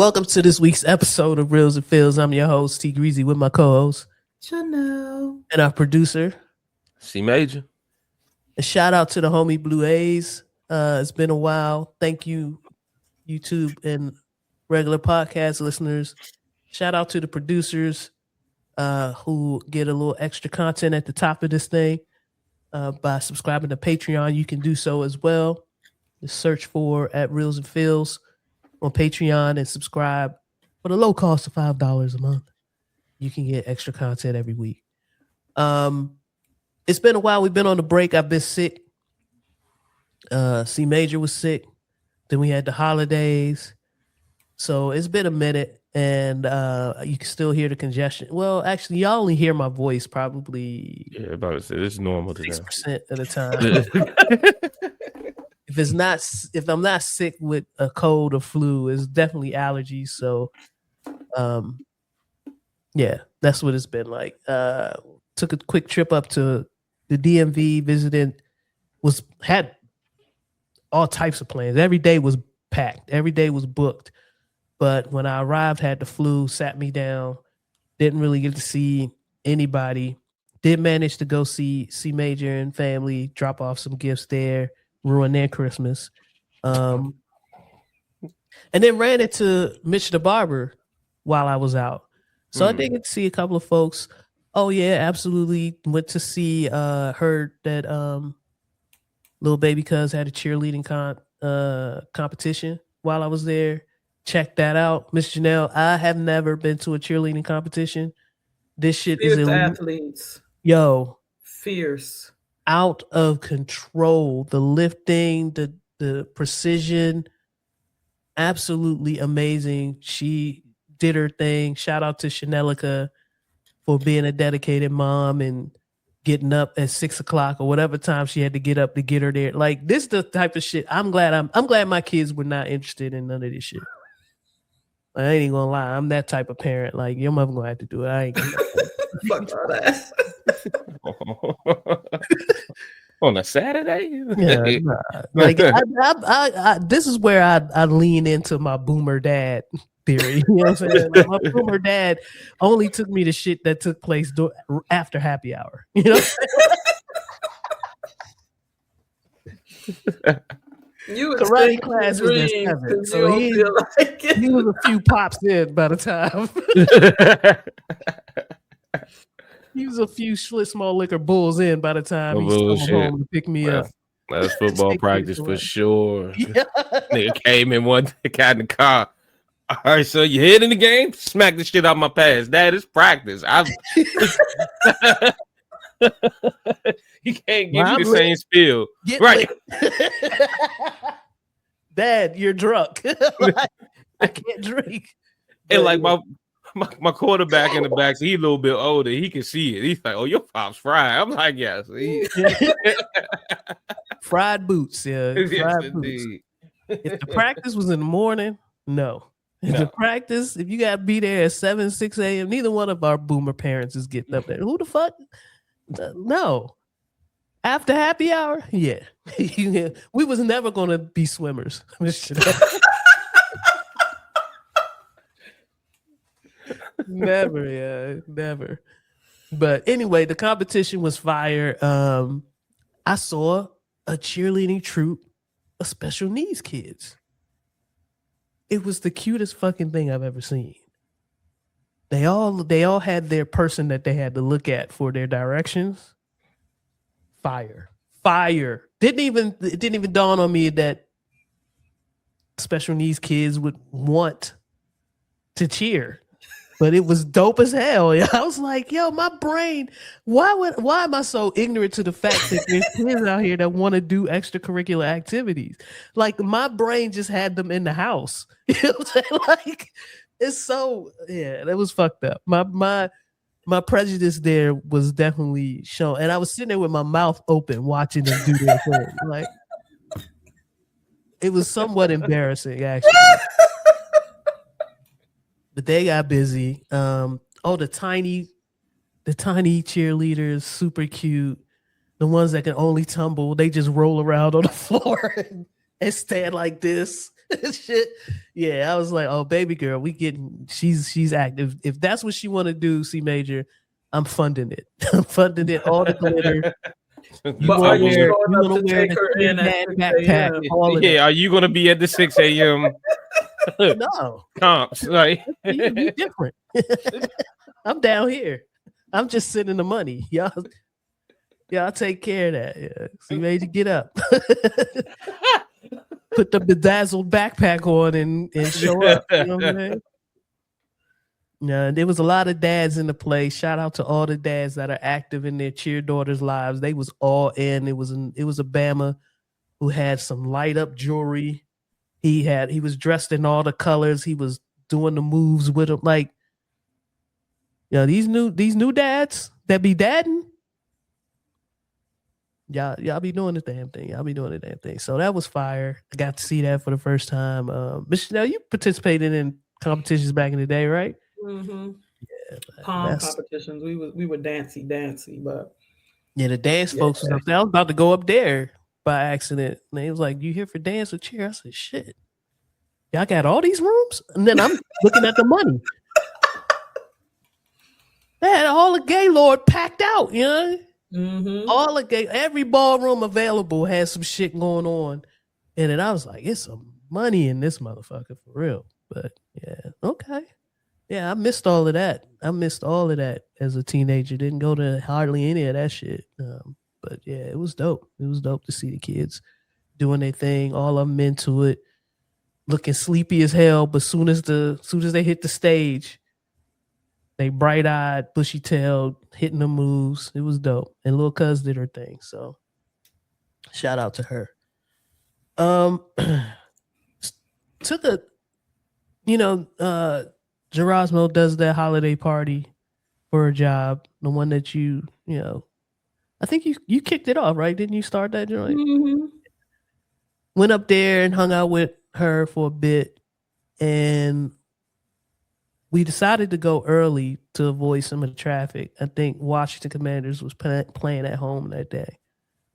Welcome to this week's episode of Reals&Feels. I'm your host, T Greasy, with my co-host, Chanel, and our producer, C Major. A shout out to the homie Blue A's. It's been a while. Thank you, YouTube and regular podcast listeners. Shout out to the producers who get a little extra content at the top of this thing. By subscribing to Patreon, you can do so as well. Just search for at Reals&Feels on Patreon and subscribe for the low cost of $5 a month. You can get extra content every week. It's been a while. We've been on the break. I've been sick. C Major was sick. Then we had the holidays. So it's been a minute, and you can still hear the congestion. Well, actually, y'all only hear my voice probably about to say it's normal 6% of the time. If I'm not sick with a cold or flu, it's definitely allergies. So, yeah, that's what it's been like. Took a quick trip up to the DMV, visited, had all types of plans. Every day was packed. Every day was booked. But when I arrived, had the flu, sat me down, didn't really get to see anybody. Did manage to go see C Major and family, drop off some gifts there, ruin their Christmas. And then ran into Mitch the barber while I was out. So I did get to see a couple of folks. Oh yeah, absolutely. Went to see, heard that Lil Baby Cuz had a cheerleading competition while I was there. Check that out. Miss Janelle, I have never been to a cheerleading competition. This shit fierce is athletes. Yo. Fierce. Out of control. The lifting, the precision, absolutely amazing. She did her thing. Shout out to Chanelica for being a dedicated mom and getting up at 6 o'clock or whatever time she had to get up to get her there. Like, this is the type of shit. I'm glad my kids were not interested in none of this shit. I ain't even gonna lie. I'm that type of parent. Like, your mother gonna have to do it. I ain't gonna fuck all that. On a Saturday? Yeah, nah. Like I this is where I lean into my boomer dad theory. You know what I'm saying? Like, my boomer dad only took me to shit that took place after happy hour. You know what You karate class was at 7, so he was a few pops in by the time. He was a few small liquor bulls in by the time he came home to pick me up. That's football practice for sure. Yeah. Nigga came in one, got in the car. All right, so you hit in the game? Smack the shit out my pass. That is practice. He can't give you the same spiel. Right. Dad, you're drunk. Like, I can't drink. And like my quarterback in the back, he's a little bit older. He can see it. He's like, "Oh, your pop's fried." I'm like, "Yes." Fried boots, yeah. Fried boots. If the practice was in the morning, no. If you got to be there at 7, 6 a.m., neither one of our boomer parents is getting up there. Who the fuck? No. After happy hour? Yeah. We was never going to be swimmers. Never. But anyway, the competition was fire. I saw a cheerleading troupe of special needs kids. It was the cutest fucking thing I've ever seen. They all had their person that they had to look at for their directions. Fire. It didn't even dawn on me that special needs kids would want to cheer. But it was dope as hell. I was like, yo, my brain, why am I so ignorant to the fact that there's kids out here that want to do extracurricular activities? Like, my brain just had them in the house. You know what I'm saying? Like, it's so, yeah, that was fucked up. My prejudice there was definitely shown. And I was sitting there with my mouth open watching them do their thing. Like, it was somewhat embarrassing, actually. But they got busy. The tiny cheerleaders, super cute. The ones that can only tumble, they just roll around on the floor and stand like this Shit. Yeah, I was like, oh, baby girl, she's active. If that's what she want to do, C Major, I'm funding it. I'm funding it, all the glitter. You But are gonna you wear, showing you up gonna to wear take the her in kitty at cat 6 backpack, a.m.? all of that. Are you gonna be at the 6 a.m. No, comps? Like, you different. I'm down here. I'm just sending the money. Y'all take care of that. Yeah. See, Major, get up. Put the bedazzled backpack on and show up. You know what I'm saying? Yeah, there was a lot of dads in the play. Shout out to all the dads that are active in their cheer daughters' lives. They was all in. It was a Bama who had some light up jewelry. He was dressed in all the colors. He was doing the moves with them. Like, these new dads that be dadding. Y'all be doing the damn thing. Y'all be doing the damn thing. So that was fire. I got to see that for the first time. But Chanel, you participated in competitions back in the day, right? Mm-hmm. Yeah, Palm competitions. We were dancy, but yeah, the dance folks was up there. I was about to go up there by accident. And they was like, "You here for dance or cheer?" I said, "Shit, y'all got all these rooms?" And then I'm looking at the money. They had all the Gaylord packed out, you know. Mm-hmm. All the every ballroom available has some shit going on, and then I was like, "It's some money in this motherfucker for real." But yeah, okay. Yeah, I missed all of that. As a teenager. Didn't go to hardly any of that shit. But yeah, it was dope. It was dope to see the kids doing their thing. All of them into it, looking sleepy as hell. But soon as they hit the stage, they bright eyed, bushy tailed, hitting the moves. It was dope. And Lil Cuz did her thing. So shout out to her. To the, Gerasmo does that holiday party for a job. The one that I think you kicked it off, right? Didn't you start that joint? Mm-hmm. Went up there and hung out with her for a bit, and we decided to go early to avoid some of the traffic. I think Washington Commanders was playing at home that day,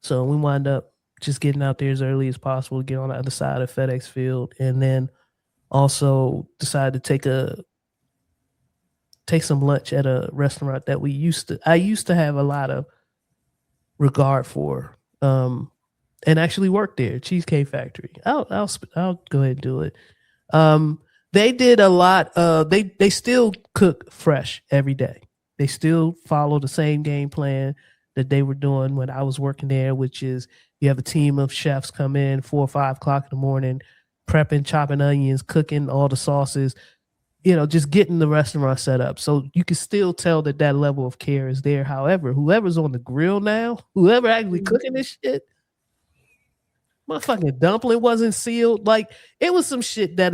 so we wound up just getting out there as early as possible to get on the other side of FedEx Field, and then also decided to take some lunch at a restaurant that I used to have a lot of regard for, and actually worked there, Cheesecake Factory. I'll go ahead and do it. They did a lot of, they still cook fresh every day. They still follow the same game plan that they were doing when I was working there, which is you have a team of chefs come in 4 or 5 o'clock in the morning, prepping, chopping onions, cooking all the sauces, just getting the restaurant set up. So you can still tell that level of care is there. However, whoever's on the grill now, whoever actually cooking this shit, motherfucking dumpling wasn't sealed. Like, it was some shit that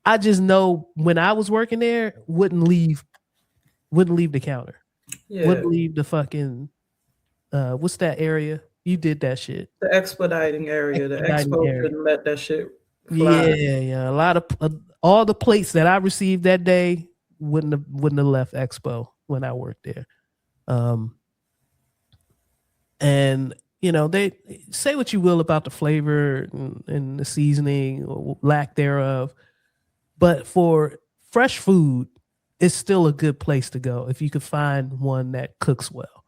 I just know when I was working there, wouldn't leave the counter. Yeah. Wouldn't leave the fucking, what's that area? You did that shit. The expediting area. The expo couldn't let that shit fly. Yeah. A lot of, all the plates that I received that day wouldn't have left expo when I worked there. And they say what you will about the flavor and the seasoning or lack thereof, but for fresh food, it's still a good place to go if you could find one that cooks well.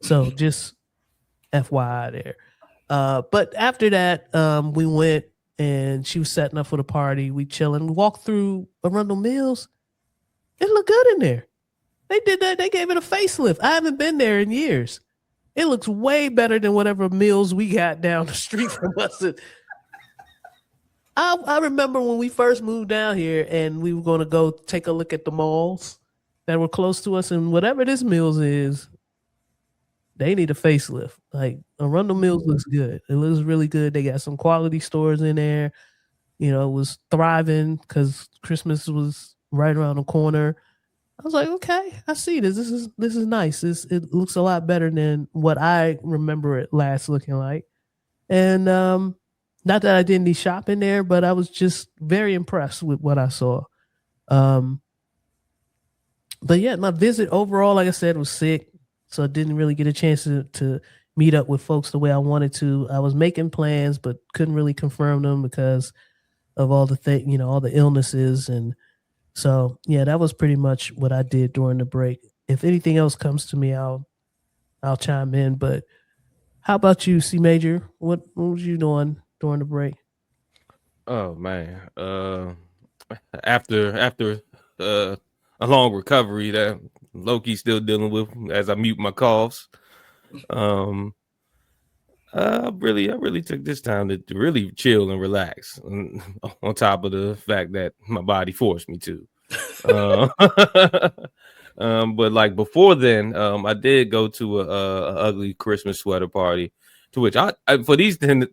So just FYI there. But after that, we went and she was setting up for the party. We chilling. We walked through Arundel Mills. It looked good in there. They did that. They gave it a facelift. I haven't been there in years. It looks way better than whatever Mills we got down the street from us. I remember when we first moved down here and we were going to go take a look at the malls that were close to us, and whatever this Mills is, they need a facelift. Like, Arundel Mills looks good. It looks really good. They got some quality stores in there. It was thriving because Christmas was right around the corner. I was like, okay, I see this. This is nice. It looks a lot better than what I remember it last looking like. And not that I did any shopping there, but I was just very impressed with what I saw. But yeah, my visit overall, like I said, was sick. So I didn't really get a chance to meet up with folks the way I wanted to. I was making plans, but couldn't really confirm them because of all the all the illnesses. And so yeah, that was pretty much what I did during the break. If anything else comes to me, I'll chime in. But how about you, C Major? What was you doing during the break? Oh man. After a long recovery that Loki's still dealing with as I mute my coughs. I really took this time to really chill and relax. On top of the fact that my body forced me to. Uh, but like before then, I did go to a ugly Christmas sweater party, to which I for these things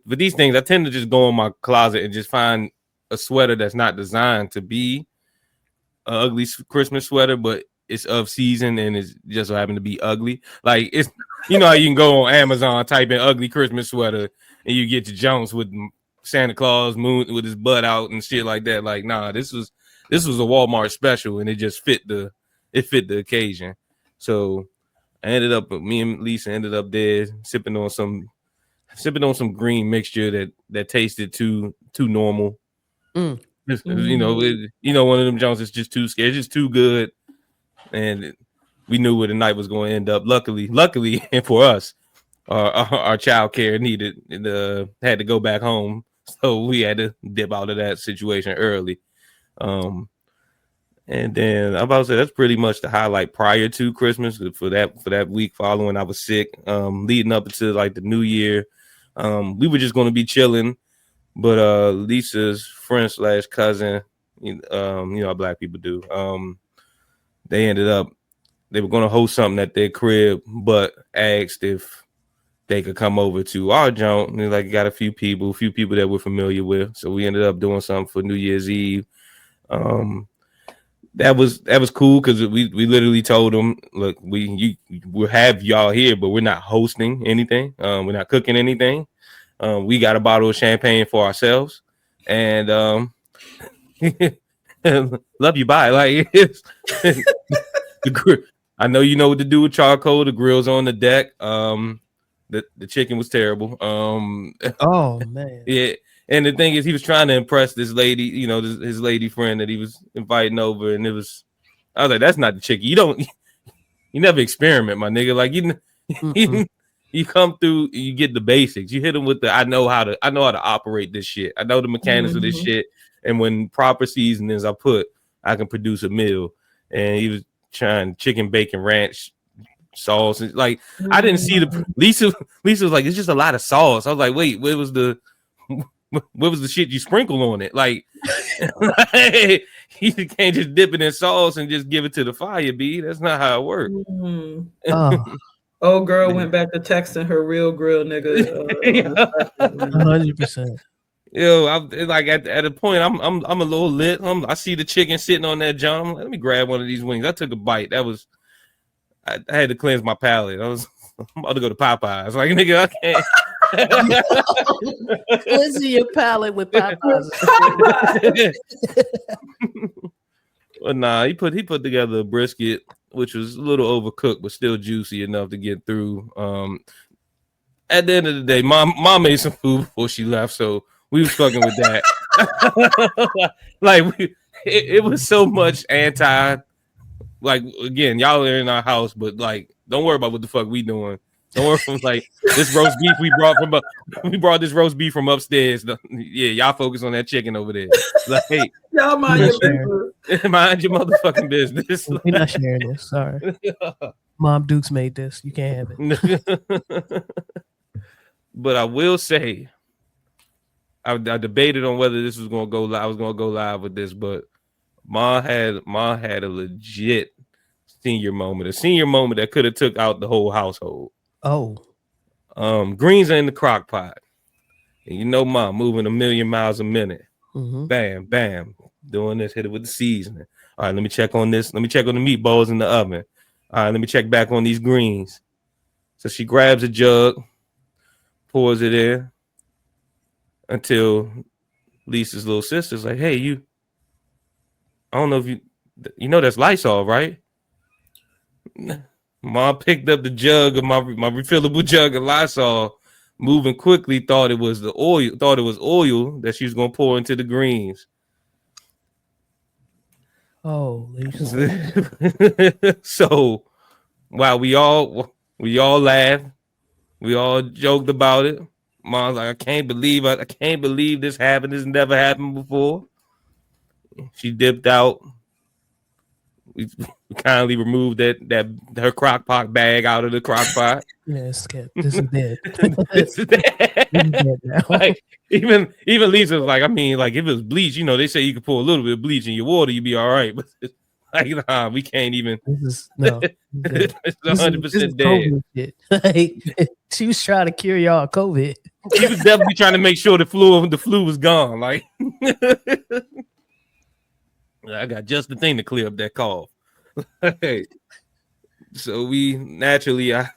I tend to just go in my closet and just find a sweater that's not designed to be an ugly Christmas sweater, but it's of season and it's just so happen to be ugly. Like it's how you can go on Amazon, type in ugly Christmas sweater, and you get your Jones with Santa Claus moon with his butt out and shit like that. Like, nah, this was a Walmart special and it just fit the occasion. So I ended up me and Lisa ended up there sipping on some green mixture that tasted too normal. Just, one of them Jones is just too scared, just too good. And we knew where the night was going to end up. Luckily, and for us, our child care needed had to go back home, so we had to dip out of that situation early. And then I'm about to say that's pretty much the highlight prior to Christmas. For that week following, I was sick. Leading up to like the New Year, we were just going to be chilling, but Lisa's friend / cousin, how Black people do. They were going to host something at their crib, but asked if they could come over to our joint. And like got a few people that we're familiar with. So we ended up doing something for New Year's Eve. That was cool because we literally told them, look, we'll have y'all here, but we're not hosting anything. We're not cooking anything. We got a bottle of champagne for ourselves, and love you, bye. Like it's I know you know what to do with charcoal. The grill's on the deck. The chicken was terrible. Oh man. Yeah. And the thing is, he was trying to impress this lady, his lady friend that he was inviting over, and I was like, that's not the chicken. You never experiment, my nigga. Like you come through, you get the basics. You hit them with I know how to operate this shit. I know the mechanics of this shit, and when proper seasonings I can produce a meal. And he was trying chicken bacon ranch sauce, and like I didn't see the Lisa was like, it's just a lot of sauce. I was like, wait, what was the shit you sprinkle on it? Like, you can't just dip it in sauce and just give it to the fire, B. That's not how it works. Old girl went back to texting her real grill nigga. 100%. Yo, like at a point, I'm a little lit. I see the chicken sitting on that John. I'm like, let me grab one of these wings. I took a bite. I had to cleanse my palate. I'm about to go to Popeyes. Like, nigga, I can't. Cleansing your palate with Popeyes. But nah, he put together a brisket, which was a little overcooked, but still juicy enough to get through. At the end of the day, mom made some food before she left, so we was fucking with that. Like it was so much anti. Like again, y'all are in our house, but like, don't worry about what the fuck we doing. Don't worry from like this roast beef we brought this roast beef from upstairs. Yeah, y'all focus on that chicken over there. Like, hey, y'all mind your business. Mind your motherfucking business. We're not sharing this. Sorry, Mom Dukes made this. You can't have it. But I will say, I debated on whether this was gonna go live. I was gonna go live with this, but Ma had a legit senior moment that could have took out the whole household. Oh, greens are in the crock pot, and Mom moving a million miles a minute. Bam, bam, doing this, hit it with the seasoning. All right, let me check on this. Let me check on the meatballs in the oven. All right, let me check back on these greens. So she grabs a jug, pours it in, until Lisa's little sister's like, hey, I don't know if you know that's Lysol, right? Mom picked up the jug of my refillable jug of Lysol, moving quickly, thought it was oil that she was gonna pour into the greens. Oh, So while we all laughed, we all joked about it. Mom's like, I can't believe this happened. This never happened before. She dipped out. We kindly removed that her crock pot bag out of the crock pot. yes, this is dead. This is This is dead now. like even Lisa was like, I mean, like if it was bleach, you know, they say you can pour a little bit of bleach in your water, you'd be all right. But it's like, nah, we can't even. This is no. It's 100% dead. COVID shit. Like, she was trying to cure y'all COVID. He was definitely trying to make sure the flu was gone. Like, I got just the thing to clear up that cough. Hey, so we naturally, I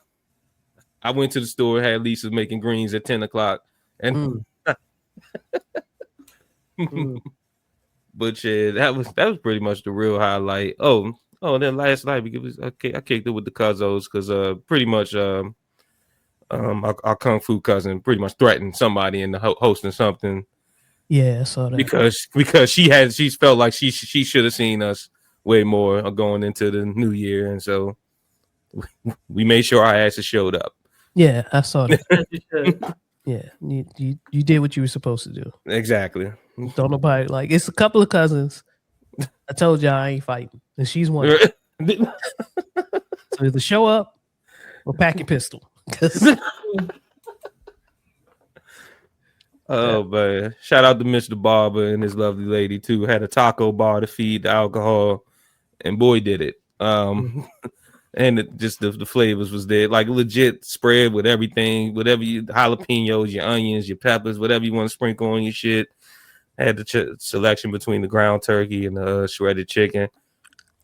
went to the store, had Lisa making greens at 10 o'clock, and but yeah, that was pretty much the real highlight. Oh, then last night I kicked it with the cousins because pretty much our kung fu cousin pretty much threatened somebody into hosting something. Yeah, I saw that because she felt like she should have seen us way more going into the new year, and so we made sure our asses showed up. Yeah, I saw that. Yeah, you did what you were supposed to do. Exactly. Don't nobody like it's a couple of cousins. I told y'all I ain't fighting, and she's one. So either show up or pack your pistol. Oh man! Shout out to Mr. Barber and his lovely lady too. Had a taco bar to feed the alcohol, and boy did it. And the flavors was there, like legit spread with everything, whatever you jalapenos, your onions, your peppers, whatever you want to sprinkle on your shit. Had the selection between the ground turkey and the shredded chicken.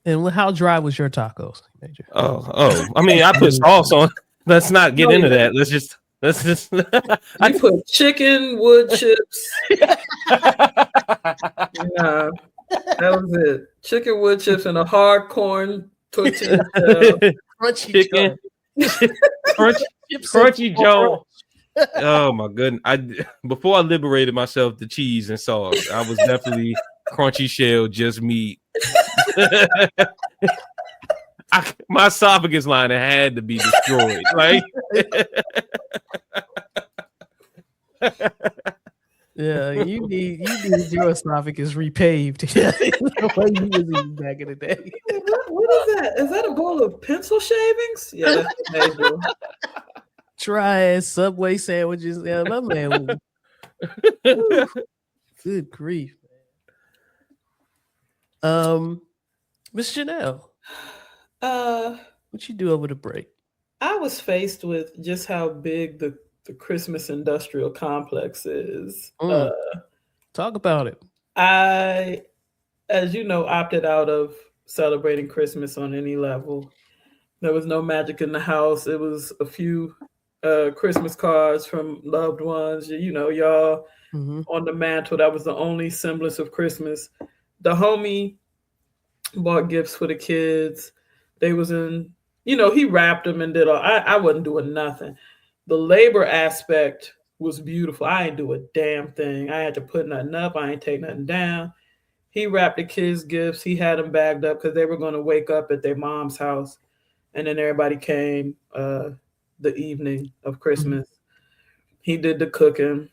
And how dry was your tacos, Major? Oh! I mean, I put sauce on. Let's not get into that. Let's just. I put chicken, wood chips. Yeah, that was it. Chicken, wood chips, and a hard corn tortilla. Crunchy chicken, crunchy Joe. Oh my goodness! Before I liberated myself to cheese and sauce, I was definitely crunchy shell, just meat. My esophagus line had to be destroyed. Like, yeah, you need your esophagus repaved. The way you was eating back in the day. What is that? Is that a bowl of pencil shavings? Yeah, that's amazing. Try ass Subway sandwiches. Yeah, my man. Good grief, man. Miss Janelle. What you do over the break? I was faced with just how big the Christmas industrial complex is. Talk about it. I, as you know, opted out of celebrating Christmas on any level. There was no magic in the house. It was a few Christmas cards from loved ones. You know, y'all on the mantle. That was the only semblance of Christmas. The homie bought gifts for the kids. They was in, you know, he wrapped them and did all. I wasn't doing nothing. The labor aspect was beautiful. I ain't do a damn thing. I had to put nothing up. I ain't take nothing down. He wrapped the kids' gifts. He had them bagged up because they were going to wake up at their mom's house. And then everybody came the evening of Christmas. He did the cooking.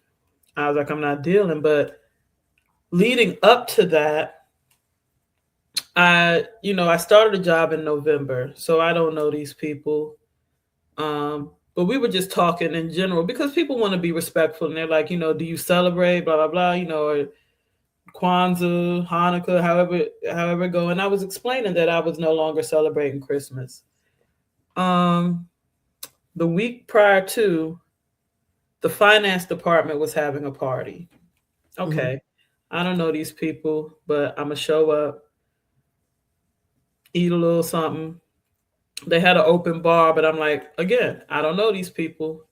I was like, I'm not dealing. But leading up to that, I started a job in November, so I don't know these people. But we were just talking in general because people want to be respectful, and they're like, you know, do you celebrate, blah, blah, blah, you know, or Kwanzaa, Hanukkah, however go. And I was explaining that I was no longer celebrating Christmas. The week prior to, the finance department was having a party. Okay, I don't know these people, but I'm going to show up, eat a little something. They had an open bar, but I'm like, again, I don't know these people.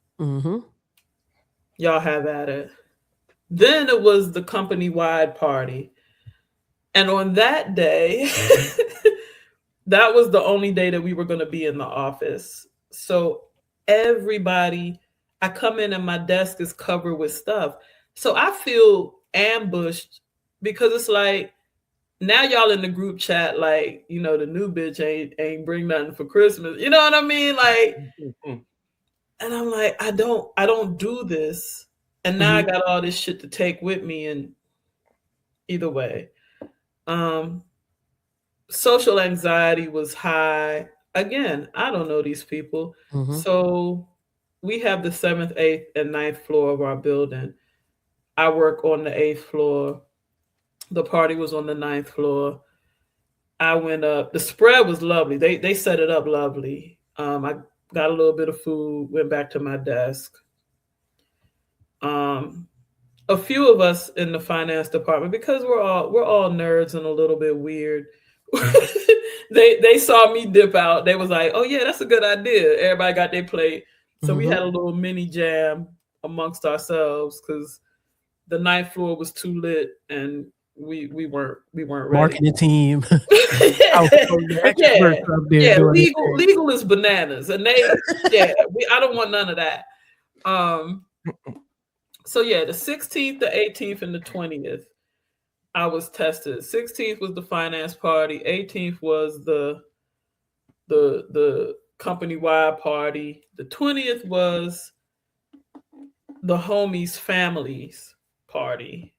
Y'all have at it. Then it was the company-wide party. And on that day, that was the only day that we were going to be in the office. So everybody, I come in and my desk is covered with stuff. So I feel ambushed because it's like now y'all in the group chat, like, you know, the new bitch ain't bring nothing for Christmas. You know what I mean? Like, and I'm like, I don't do this. And now I got all this shit to take with me. And either way, social anxiety was high. Again, I don't know these people. So we have the 7th, 8th, and 9th floor of our building. I work on the 8th floor. The party was on the 9th floor. I went up. The spread was lovely. They set it up lovely. I got a little bit of food, went back to my desk. A few of us in the finance department, because we're all nerds and a little bit weird. they saw me dip out. They was like, "Oh yeah, that's a good idea." Everybody got their plate, so we had a little mini jam amongst ourselves because the 9th floor was too lit and we weren't ready. Marketing team. Legal is bananas, and I don't want none of that. So yeah, the 16th, the 18th, and the 20th, I was tested. 16th was the finance party. 18th was the company wide party. The 20th was the homies' families party.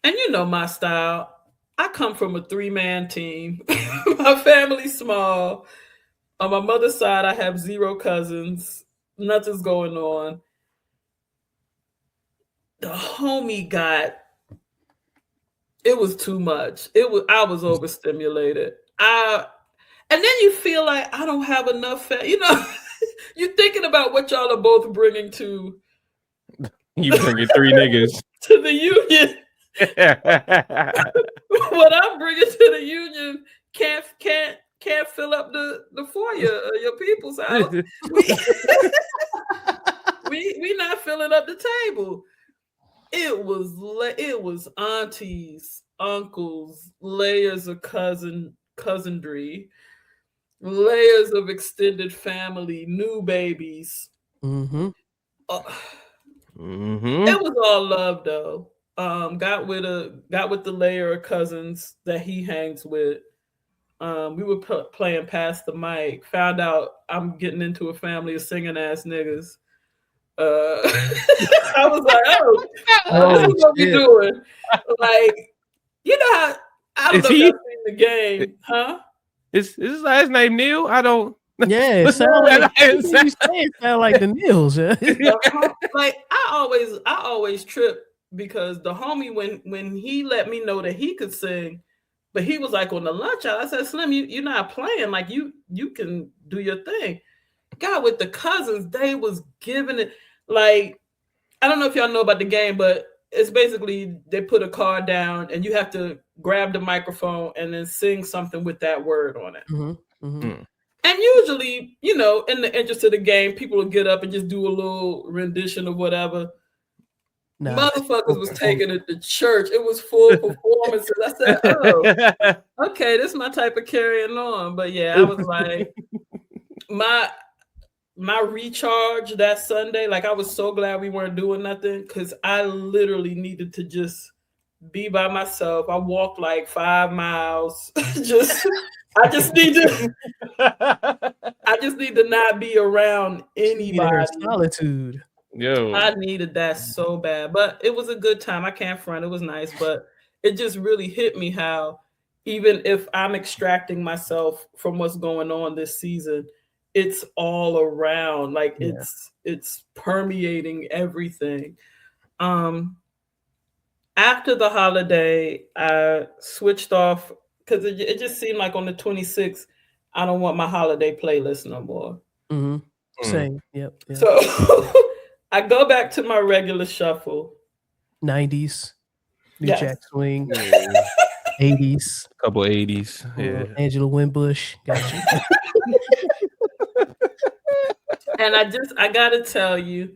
And you know my style. I come from a 3-man team. My family's small. On my mother's side, I have 0 cousins. Nothing's going on. The homie it was too much. I was overstimulated. And then you feel like I don't have enough you know, you're thinking about what y'all are both bringing to You bringing 3 niggas to the union. What I'm bringing to the union can't fill up the foyer of your people's house. We not filling up the table. It was aunties, uncles, layers of cousinry, layers of extended family, new babies. It was all love though. Got with the layer of cousins that he hangs with. We were playing past the mic. Found out I'm getting into a family of singing ass niggas. I was like, what you gonna be doing? Like, you know how I don't know if y'all seen the game, huh? Is his last name Neil? I don't. Yeah, it sound like the Nils. Like I always trip because the homie when he let me know that he could sing, but he was like on the lunch hour. I said, Slim, you're not playing. Like you can do your thing. God, with the cousins, they was giving it. Like, I don't know if y'all know about the game, but it's basically they put a card down and you have to grab the microphone and then sing something with that word on it. And usually, you know, in the interest of the game, people will get up and just do a little rendition of whatever. Motherfuckers was taking it to church. It was full performances. I said, oh, okay, this is my type of carrying on. But yeah, I was like, my recharge that Sunday, like I was so glad we weren't doing nothing because I literally needed to just be by myself. I walked like 5 miles. I just need to not be around anybody. Solitude. Yo. I needed that so bad. But it was a good time. I can't front. It was nice. But it just really hit me how even if I'm extracting myself from what's going on this season, it's all around. Like it's permeating everything. After the holiday, I switched off because it just seemed like on the 26th, I don't want my holiday playlist no more. Same. Yep. So I go back to my regular shuffle. 90s, New Jack Swing, 80s, a couple 80s, Angela Winbush. Gotcha. And I gotta tell you,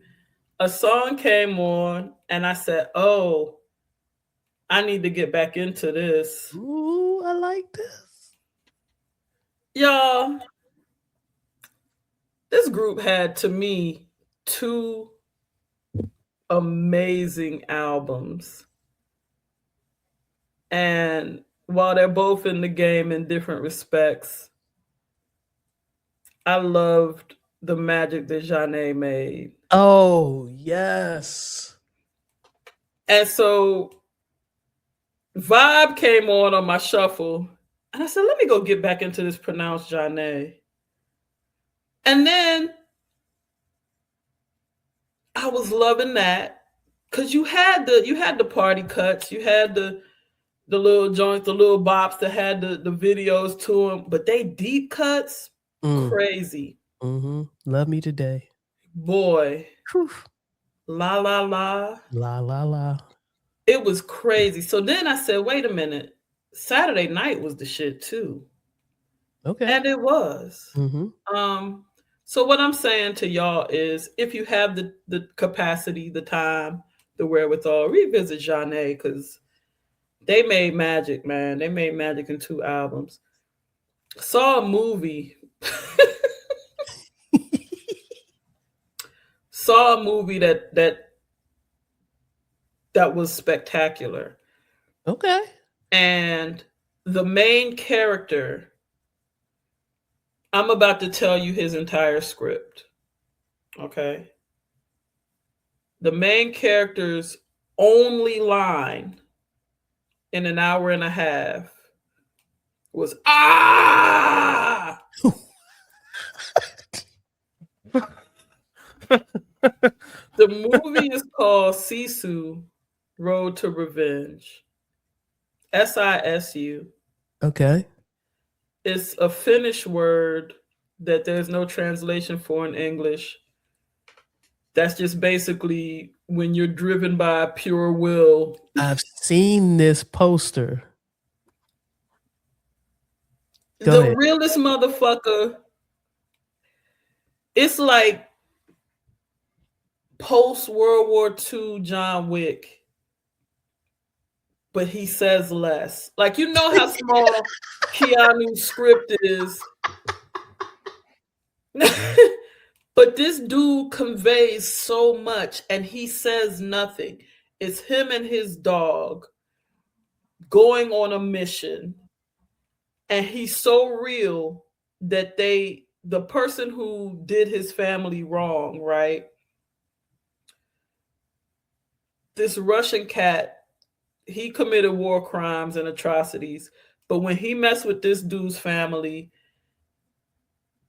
a song came on, and I said, "Oh, I need to get back into this." Ooh, I like this. Y'all, this group had, to me, two amazing albums. And while they're both in the game in different respects, I loved the magic that Janae made. Oh, yes. And so Vibe came on my shuffle. And I said, let me go get back into this pronounced Janae. And then I was loving that. Because you had the party cuts, you had the little joints, the little bops that had the videos to them, but they deep cuts, crazy. Mm-hmm. Love Me Today. Boy. Whew. La La La. La La La. It was crazy. So then I said, wait a minute. Saturday Night was the shit too. Okay. And it was. Mm-hmm. So what I'm saying to y'all is, if you have the capacity, the time, the wherewithal, revisit Janae, because they made magic, man. They made magic in 2 albums. Saw a movie. Saw a movie that was spectacular. Okay. And the main character, I'm about to tell you his entire script. Okay. The main character's only line in an hour and a half was "Ah!" The movie is called Sisu, Road to Revenge. SISU. Okay. It's a Finnish word that there's no translation for in English. That's just basically when you're driven by pure will. I've seen this poster. Go ahead. Realest motherfucker. It's like post World War II John Wick, but he says less. Like, you know how small Keanu's script is. But this dude conveys so much and he says nothing. It's him and his dog going on a mission. And he's so real that the person who did his family wrong, right? This Russian cat, he committed war crimes and atrocities. But when he messed with this dude's family,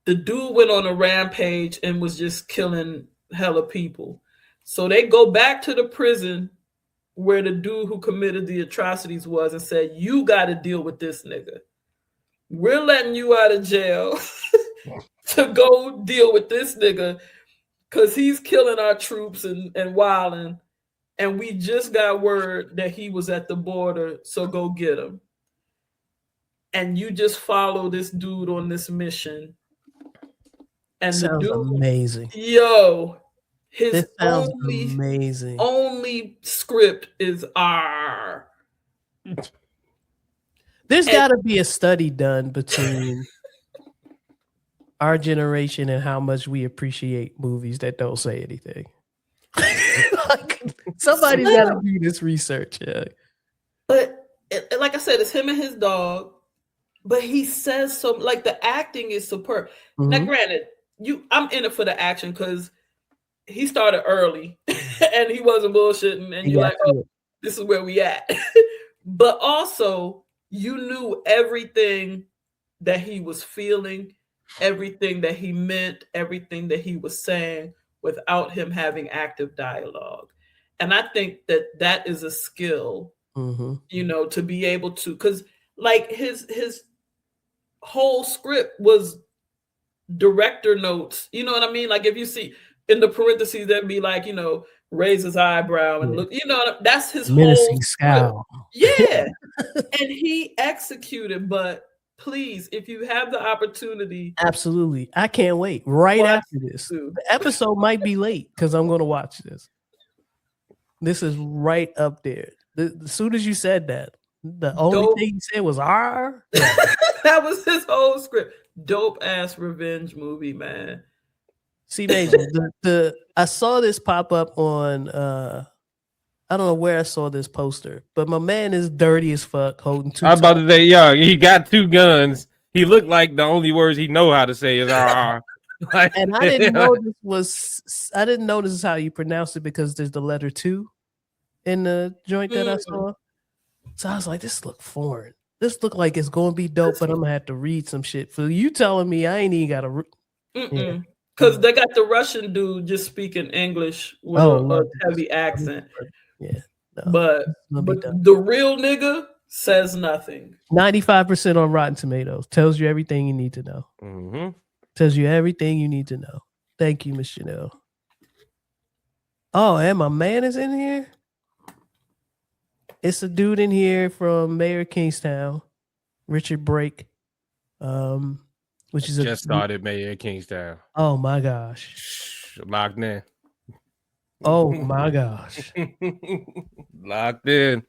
the dude went on a rampage and was just killing hella people. So they go back to the prison where the dude who committed the atrocities was and said, you got to deal with this nigga. We're letting you out of jail to go deal with this nigga because he's killing our troops and wilding. And we just got word that he was at the border, so go get him. And you just follow this dude on this mission. And sounds the dude, amazing. Yo, his amazing. only script is R. There's got to be a study done between our generation and how much we appreciate movies that don't say anything. Like, somebody's got to do this research. Yeah. But like I said, it's him and his dog. But he says so, like, the acting is superb. Mm-hmm. Now, granted, I'm in it for the action because he started early and he wasn't bullshitting, and you're like, oh, this is where we at. But also, you knew everything that he was feeling, everything that he meant, everything that he was saying without him having active dialogue. And I think that is a skill, mm-hmm. you know, to be able to, because like his whole script was director notes. You know what I mean? Like, if you see in the parentheses, that'd be like, you know, raise his eyebrow and look, you know, that's his menacing scowl. Yeah. And he executed, but please, if you have the opportunity. Absolutely. I can't wait. Right after this. The episode might be late because I'm going to watch this. This is right up there. As soon as you said that, the only thing he said was R. That was his whole script. Dope ass revenge movie, man. See, Major, I saw this pop up on I don't know where I saw this poster, but my man is dirty as fuck holding two. I was about to say, yeah, he got 2 guns. He looked like the only words he know how to say is Like, and I didn't know I didn't know this is how you pronounce it because there's the letter 2 in the joint that I saw. So I was like, this look foreign. This look like it's gonna be dope, but I'm gonna have to read some shit. For you telling me I ain't even gotta because they got the Russian dude just speaking English with a heavy accent. Yeah. No, but the real nigga says nothing. 95% on Rotten Tomatoes. Tells you everything you need to know. Mm-hmm. Tells you everything you need to know. Thank you, Miss Chanel. Oh, and my man is in here. It's a dude in here from Mayor of Kingstown, Richard Brake, which is just started Mayor of Kingstown. Oh my gosh. Locked in. Oh my gosh. Locked in.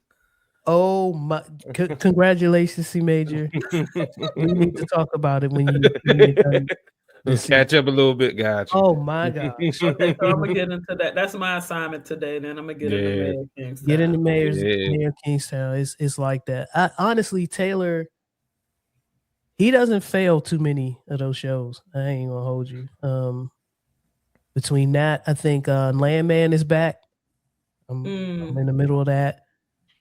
Oh my! Congratulations, C Major. We need to talk about it when you're done. Let's catch up a little bit, guys. Oh my gosh! Okay, so I'm gonna get into that. That's my assignment today. Then I'm gonna get into Mayor of Kingstown. Get into Mayor of Kingstown. It's like that. Honestly, Taylor, he doesn't fail too many of those shows. I ain't gonna hold you. Between that, I think Landman is back. I'm in the middle of that.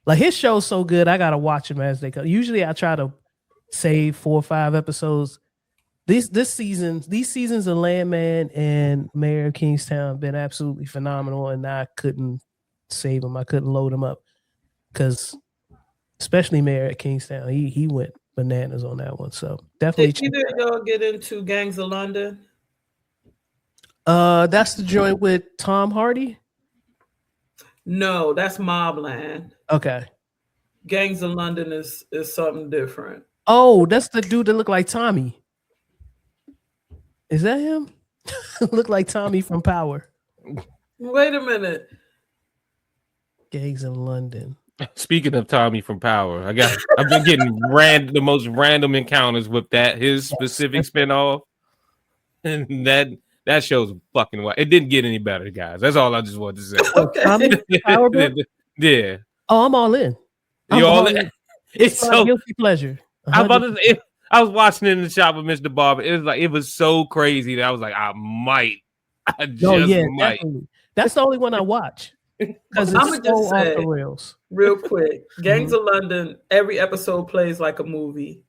Like his show's so good, I gotta watch them as they come. Usually, I try to save 4 or 5 episodes. These seasons of Landman and Mayor of Kingstown have been absolutely phenomenal, and I couldn't save them. I couldn't load them up because, especially Mayor of Kingstown, he went bananas on that one. So definitely. Did either of y'all get into Gangs of London? That's the joint with Tom Hardy. No, that's Mobland. Okay. Gangs of London is something different. Oh, that's the dude that looked like Tommy. Is that him? Look like Tommy from Power. Wait a minute. Gangs of London. Speaking of Tommy from Power, I've been getting the most random encounters with his specific spinoff, and that show's fucking wild. It didn't get any better, guys. That's all I just wanted to say. Okay. Tommy Power Book? Yeah. Oh, I'm all in. You all in? It's so guilty pleasure. I was watching it in the shop with Mr. Barber. It was so crazy that I was like, I might. Definitely. That's the only one I watch because it's so off the rails. Real quick, Gangs of London. Every episode plays like a movie.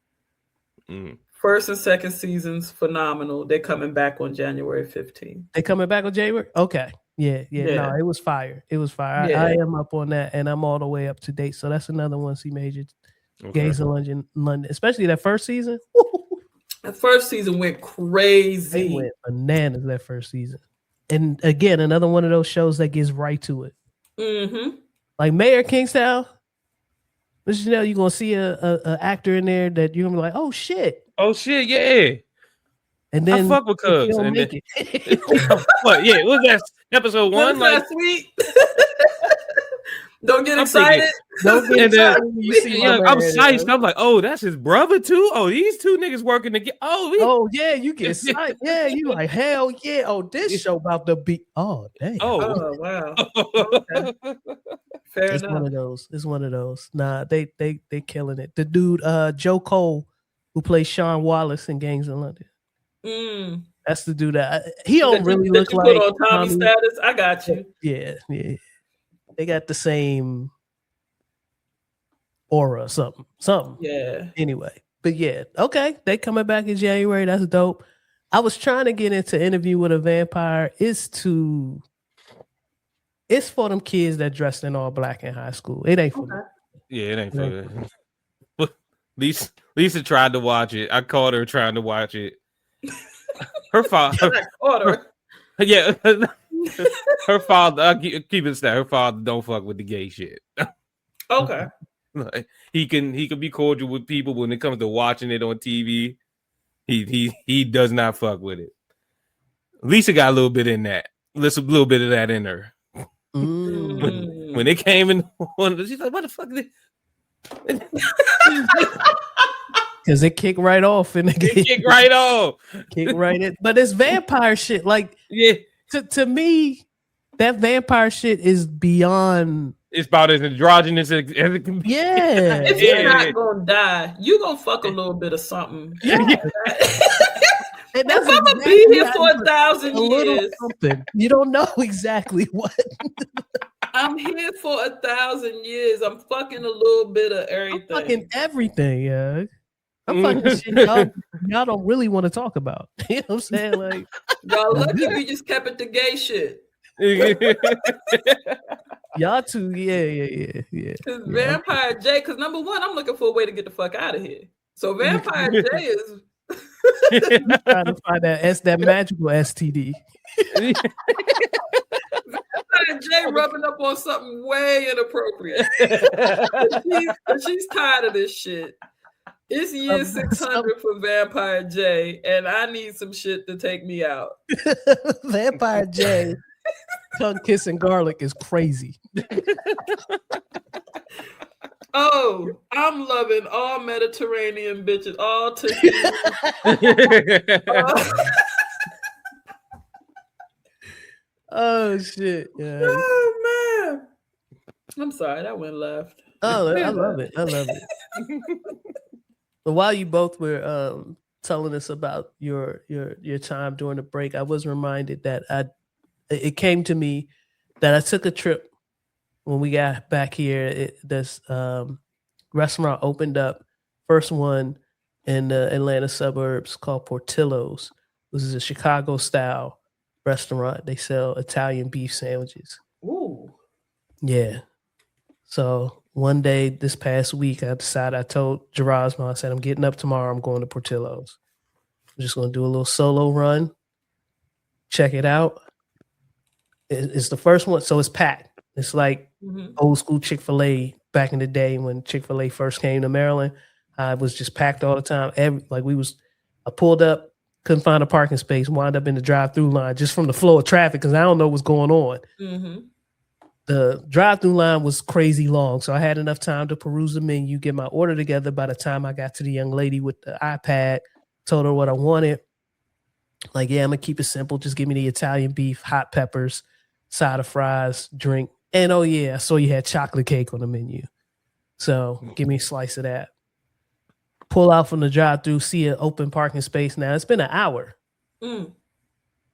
First and second seasons phenomenal. They're coming back on January 15th. They coming back on January? Okay. Yeah. No, it was fire. It was fire. Yeah. I am up on that, and I'm all the way up to date. So that's another one. C Major. Gangs of London, especially that first season. The first season went crazy. They went bananas that first season. And again, another one of those shows that gets right to it. Mm-hmm. Like Mayor Kingstown, but you're gonna see a actor in there that you're gonna be like, oh shit, yeah. And then I fuck with Cubs. And then, what? Yeah, what was that episode 1? Like sweet. Don't get excited. Don't get excited. I'm psyched. I'm like, oh, that's his brother too. Oh, these 2 niggas working together. Oh yeah, you get psyched. Yeah, you like hell yeah. Oh, this show about to be. Oh damn. Oh wow. Okay. Fair enough. It's one of those. Nah, they killing it. The dude, Joe Cole, who plays Sean Wallace in Gangs of London. That's the dude that he don't really look like. Put on Tommy status. I got you. Yeah. They got the same aura, something. Yeah. Anyway, but yeah, okay. They coming back in January. That's dope. I was trying to get into Interview with a Vampire. It's for them kids that dressed in all black in high school. It ain't for me. Yeah, it ain't for me. Lisa tried to watch it. I caught her trying to watch it. Her father. Yeah. Her father, I'll keep it stat. Her father don't fuck with the gay shit. Okay. Like, he can be cordial with people, but when it comes to watching it on TV, he does not fuck with it. Lisa got a little bit in that. A little bit of that in her. When it came in, she's like, "What the fuck?" Because it kicked right off, and kick right off. Kick right in. But it's vampire shit. Like Yeah, To me, that vampire shit is beyond. it's about as androgynous as it can be. Yeah. If you're not gonna die, you gonna fuck a little bit of something. Yeah. And that's If I'm gonna exactly be here how for you- 1,000 a little years, something. You don't know exactly what. I'm here for 1,000 years. I'm fucking a little bit of I'm everything. fucking everything, yeah. I'm fucking shit y'all don't really want to talk about. You know what I'm saying? Like, Y'all lucky we just kept it the gay shit. y'all two, yeah. Cause Yeah, Vampire J, because number one, I'm looking for a way to get the fuck out of here. So Vampire J is trying to find that magical STD. Vampire J rubbing up on something way inappropriate. she's tired of this shit. It's year 600 for Vampire J, and I need some shit to take me out. Vampire J, tongue kissing garlic is crazy. Oh, I'm loving all Mediterranean bitches, all Tahitian. Oh shit! Yeah. Oh man, I'm sorry that went left. Oh, I love it. I love it. But while you both were telling us about your time during the break, I was reminded that it came to me that I took a trip when we got back here. This restaurant opened up, first one in the Atlanta suburbs, called Portillo's. This is a Chicago style restaurant. They sell Italian beef sandwiches. Ooh. Yeah. So one day this past week, I told Gerasmo, I said, I'm getting up tomorrow. I'm going to Portillo's. I'm just going to do a little solo run. Check it out. It's the first one. So it's packed. It's like old school Chick-fil-A back in the day when Chick-fil-A first came to Maryland. I was just packed all the time. I pulled up, couldn't find a parking space, wound up in the drive-through line just from the flow of traffic because I don't know what's going on. Mm-hmm. The drive-through line was crazy long, so I had enough time to peruse the menu, get my order together. By the time I got to the young lady with the iPad, told her what I wanted. Like, yeah, I'm gonna keep it simple. Just give me the Italian beef, hot peppers, side of fries, drink. And oh yeah, I saw you had chocolate cake on the menu. So give me a slice of that. Pull out from the drive-through, see an open parking space. Now it's been an hour. Mm.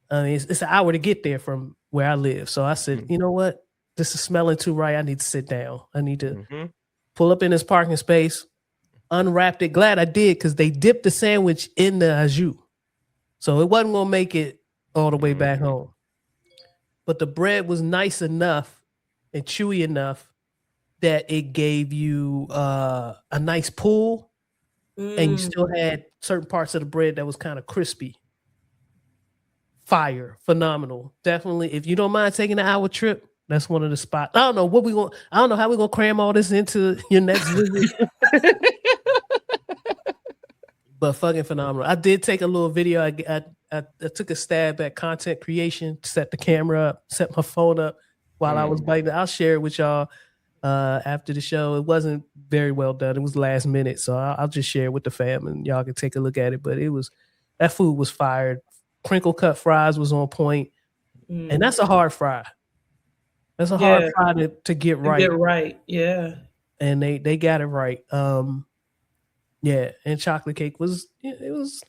I mean, it's an hour to get there from where I live. So I said, you know what? This is smelling too right. I need to sit down. I need to pull up in this parking space, unwrapped it. Glad I did because they dipped the sandwich in the au jus. So it wasn't going to make it all the way back home. But the bread was nice enough and chewy enough that it gave you a nice pull. And you still had certain parts of the bread that was kind of crispy. Fire. Phenomenal. Definitely. If you don't mind taking an hour trip, that's one of the spots. I don't know how we're gonna cram all this into your next visit. But fucking phenomenal. I did take a little video. I took a stab at content creation, set the camera up, set my phone up while I was biting. I'll share it with y'all after the show. It wasn't very well done. It was last minute, so I'll just share it with the fam and y'all can take a look at it. But that food was fired. Crinkle cut fries was on point, and that's a hard fry. That's a hard fry to get right. Get right, yeah. And they got it right. Yeah, and chocolate cake was it was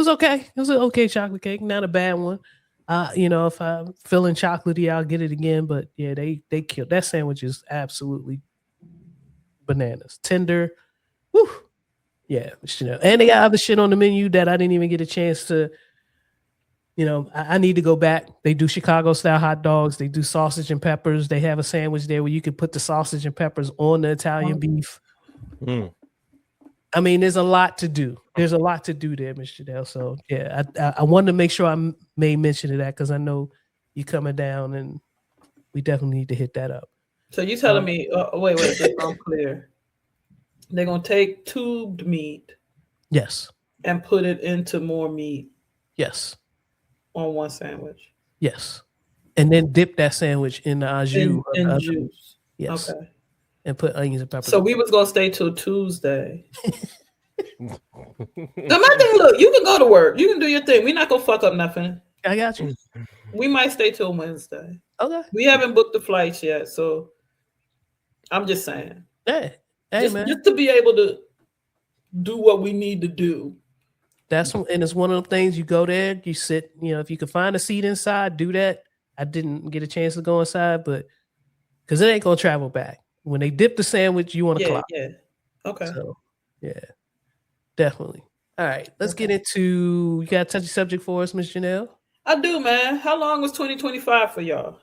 okay. It was an okay chocolate cake, not a bad one. If I'm feeling chocolatey, I'll get it again. But yeah, they killed that sandwich. Is absolutely bananas, tender. Woo. Yeah, and they got other shit on the menu that I didn't even get a chance to. I need to go back. They do Chicago style hot dogs. They do sausage and peppers. They have a sandwich there where you can put the sausage and peppers on the Italian beef. I mean, there's a lot to do. There's a lot to do there, Mr. Dell. So yeah, I wanted to make sure I made mention of that because I know you coming down and we definitely need to hit that up. So you telling me? Wait, just so I'm clear. They're gonna take tubed meat, yes, and put it into more meat, yes, on one sandwich, yes, and then dip that sandwich in the au jus. In juice. Yes. Okay. And put onions and peppers. So we was gonna stay till Tuesday. My thing, look, you can go to work. You can do your thing. We're not gonna fuck up nothing. I got you. We might stay till Wednesday. Okay. We haven't booked the flights yet, so I'm just saying. Hey, man. Just to be able to do what we need to do. And it's one of the things. You go there, you sit. If you can find a seat inside, do that. I didn't get a chance to go inside, but because it ain't gonna travel back. When they dip the sandwich, you want to clock. Yeah. Okay. So, yeah, definitely. All right, let's get into. You got a touchy subject for us, Miss Janelle? I do, man. How long was 2025 for y'all?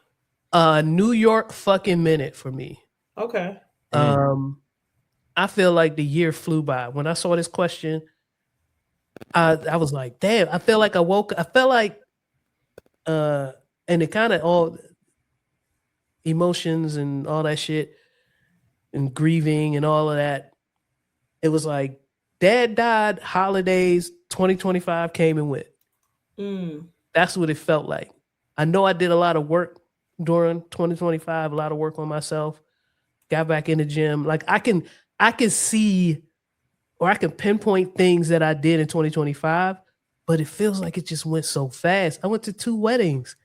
New York fucking minute for me. Okay. I feel like the year flew by. When I saw this question, I was like, damn, I felt like and it kind of all emotions and all that shit and grieving and all of that. It was like dad died, holidays, 2025 came and went. That's what it felt like. I know I did a lot of work during 2025, a lot of work on myself, got back in the gym. Like I can see, or I can pinpoint things that I did in 2025, but it feels like it just went so fast. I went to 2 weddings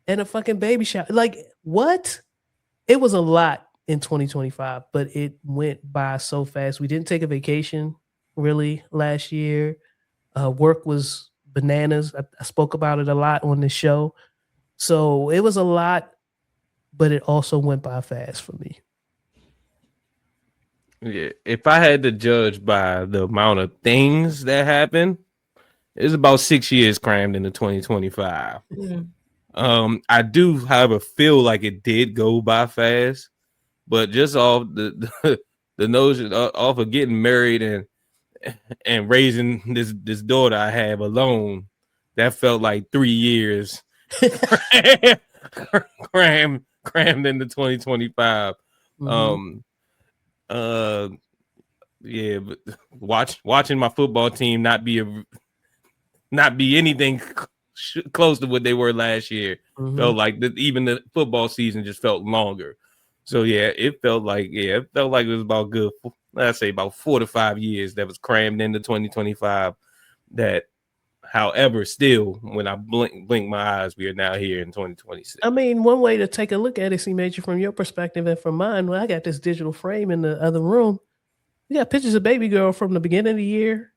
and a fucking baby shower. Like, what? It was a lot in 2025, but it went by so fast. We didn't take a vacation really last year. Work was bananas. I spoke about it a lot on the show. So it was a lot, but it also went by fast for me. Yeah, if I had to judge by the amount of things that happened, it's about 6 years crammed into 2025. I do, however, feel like it did go by fast, but just off the notion off of getting married and raising this daughter I have alone, that felt like 3 years crammed into 2025. Yeah, but watching my football team not be anything close to what they were last year felt like even the football season just felt longer. So yeah, it felt like it was about good. Let's say about 4 to 5 years that was crammed into 2025. That, however, still when I blink my eyes, we are now here in 2026. I mean, one way to take a look at it, see, Major, from your perspective and from mine. Well, I got this digital frame in the other room. We got pictures of baby girl from the beginning of the year,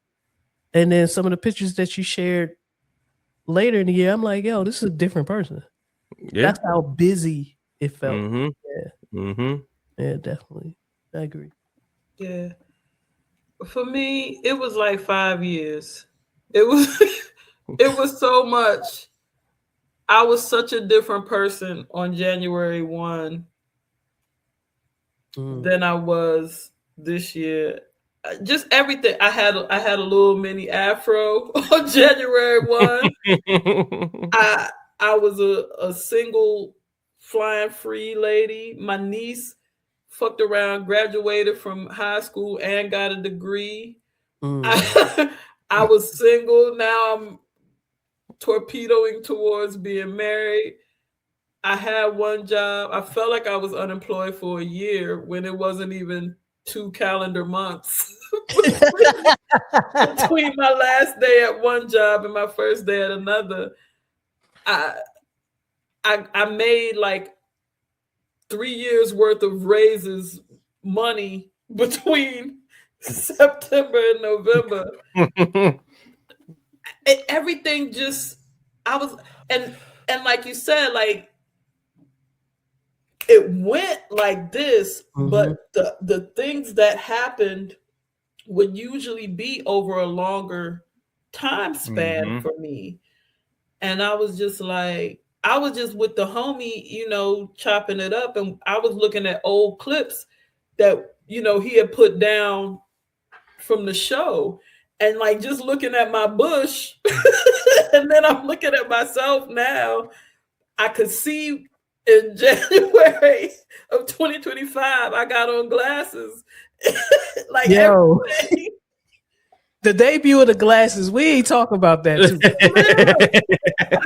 and then some of the pictures that you shared later in the year. I'm like, yo, this is a different person. Yeah, that's how busy it felt. Yeah, definitely. I agree. Yeah, for me, it was like 5 years. It was so much. I was such a different person on January 1 than I was this year. Just everything. I had a little mini afro on January 1. I was a single flying free lady. My niece fucked around, graduated from high school and got a degree. I was single. Now I'm torpedoing towards being married. I had one job. I felt like I was unemployed for a year when it wasn't even 2 calendar months between my last day at one job and my first day at another. I made like 3 years worth of raises money between September and November. Everything just, I was, and like you said, like it went like this, but the things that happened would usually be over a longer time span for me. And I was just like, I was just with the homie, chopping it up. And I was looking at old clips that, he had put down from the show. And like just looking at my bush. And then I'm looking at myself now. I could see in January of 2025, I got on glasses. Like, yo. Everything. The debut of the glasses, we ain't talking about that too.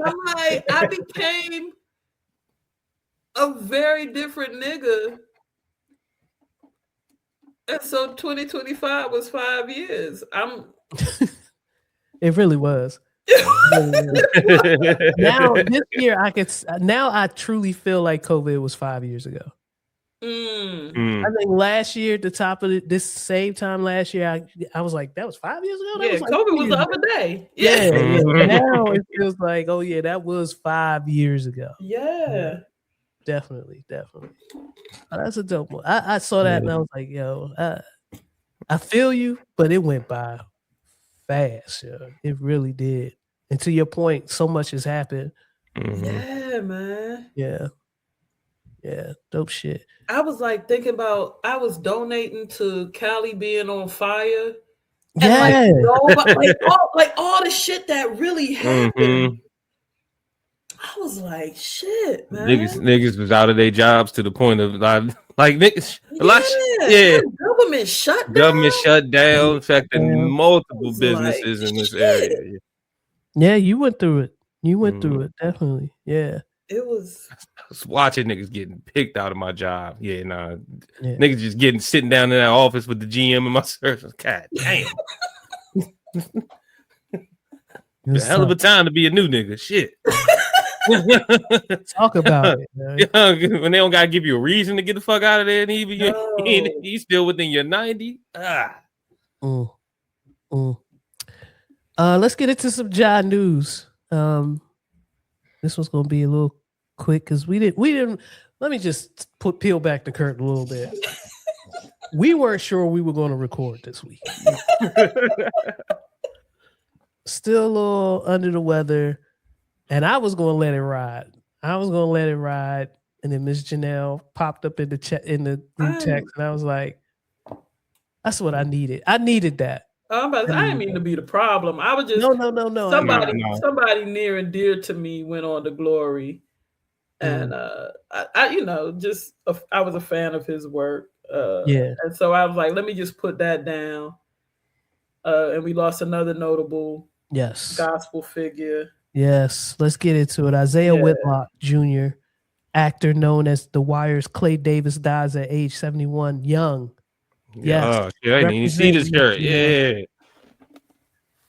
I'm like, I became a very different nigga. And so 2025 was 5 years. It really was. Now this year I truly feel like COVID was 5 years ago. Mm. I think last year at the top of this same time last year, I was like, that was 5 years ago. That Yeah, was like COVID 2 was years the ago. other day. Yeah. Now it feels like, oh yeah, that was 5 years ago. Yeah. Definitely. Oh, that's a dope one. I saw that and I was like, yo, I feel you, but it went by fast. Yo. It really did. And to your point, so much has happened. Yeah, man. Yeah, dope shit. I was like thinking about I was donating to Cali being on fire. Yeah. And like all the shit that really happened. I was like, shit, man. Niggas was out of their jobs to the point of like niggas. Government shut down, affecting multiple businesses in this area. Yeah, you went through it. Definitely. Yeah. It was. I was watching niggas getting picked out of my job. Yeah, nah. Yeah. Niggas just sitting down in that office with the GM and my service. God damn. The hell of a time to be a new nigga. Shit. Talk about it, man. When they don't gotta give you a reason to get the fuck out of there, and he's still within your 90. Let's get into some Ja news. This one's gonna be a little quick because we didn't. Let me just peel back the curtain a little bit. We weren't sure we were going to record this week. Still a little under the weather, and I was going to let it ride. And then Miss Janelle popped up in the group text, and I was like, "That's what I needed. I needed that." I didn't mean to be the problem. I was just no. Somebody near and dear to me went on to Glory, and I was a fan of his work. And so I was like, let me just put that down. And we lost another notable gospel figure. Yes, let's get into it. Isiah Whitlock Jr., actor known as The Wire's Clay Davis, dies at age 71, young. Yes. I didn't even see this shirt. Yeah.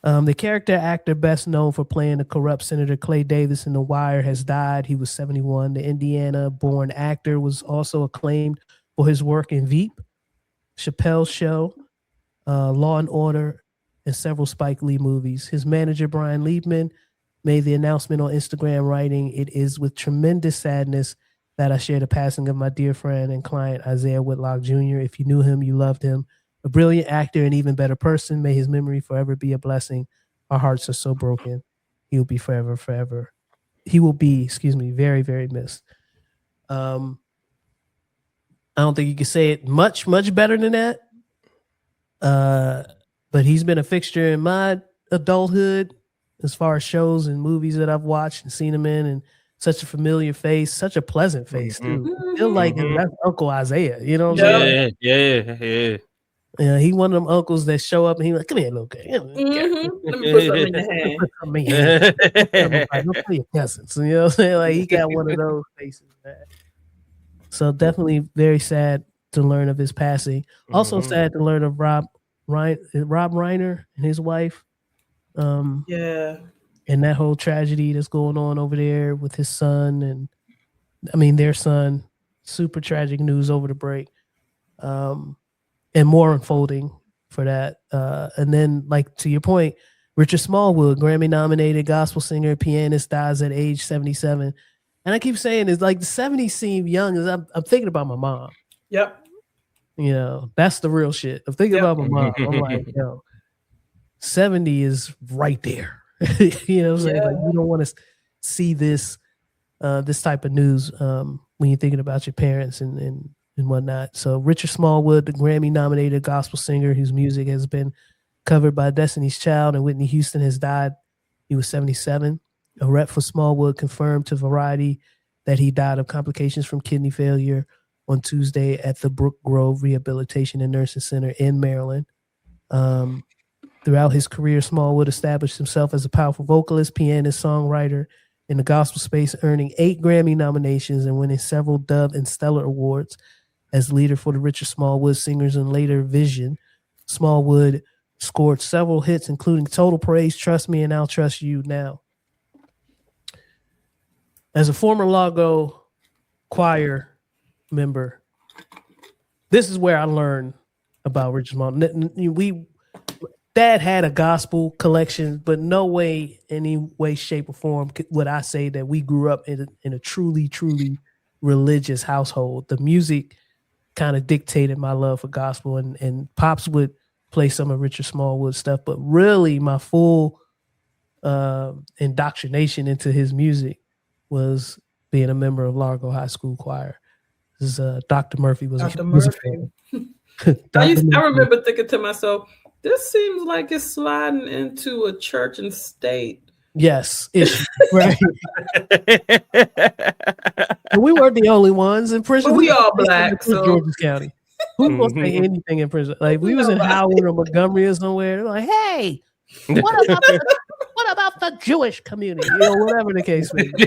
The character actor best known for playing the corrupt Senator Clay Davis in The Wire has died. He was 71. The Indiana-born actor was also acclaimed for his work in Veep, Chappelle's Show, Law and Order, and several Spike Lee movies. His manager, Brian Liebman, made the announcement on Instagram, writing, "It is with tremendous sadness that I share the passing of my dear friend and client, Isiah Whitlock Jr. If you knew him, you loved him. A brilliant actor and even better person. May his memory forever be a blessing. Our hearts are so broken. He will be forever. He will be, very, very missed." I don't think you can say it much better than that. But he's been a fixture in my adulthood as far as shows and movies that I've watched and seen him in, and such a familiar face, such a pleasant face too. I feel like that's Uncle Isiah, you know what I'm saying? Yeah. Yeah, he one of them uncles that show up and he like, "Come here, little guy. Let me put something in your hand. Put something in your hand. Don't play your cousins." You know what I'm saying? Like he got one of those faces, man. So definitely very sad to learn of his passing. Also sad to learn of Rob Reiner and his wife. And that whole tragedy that's going on over there with his son and their son. Super tragic news over the break. And more unfolding for that. And then, like, to your point, Richard Smallwood, Grammy-nominated gospel singer, pianist, dies at age 77. And I keep saying, it's like the 70s seem young. As I'm thinking about my mom. Yep. You know, that's the real shit. I'm thinking about my mom. I'm like, 70 is right there. You know what I'm saying? Like, you don't want to see this type of news when you're thinking about your parents and whatnot. So Richard Smallwood, the Grammy-nominated gospel singer whose music has been covered by Destiny's Child and Whitney Houston, has died. He was 77. A rep for Smallwood confirmed to Variety that he died of complications from kidney failure on Tuesday at the Brook Grove Rehabilitation and Nursing Center in Maryland. Throughout his career, Smallwood established himself as a powerful vocalist, pianist, songwriter in the gospel space, earning 8 Grammy nominations and winning several Dove and Stellar Awards. As leader for the Richard Smallwood Singers and later Vision, Smallwood scored several hits, including Total Praise, Trust Me, and I'll Trust You Now. As a former Largo choir member, this is where I learned about Richard Smallwood. Dad had a gospel collection, but no way, any way, shape, or form would I say that we grew up in a truly, truly religious household. The music kind of dictated my love for gospel, and Pops would play some of Richard Smallwood stuff, but really my full indoctrination into his music was being a member of Largo High School Choir. This is Dr. Murphy was Dr. a Murphy. Dr. I remember thinking to myself, this seems like it's sliding into a church and state. Yes, issue, right. And we weren't the only ones in prison. But we all black, so Georges County. Who's gonna say anything in prison? Like we was in Howard or Montgomery or somewhere. They're like, hey, what about the Jewish community? You know, whatever the case may be.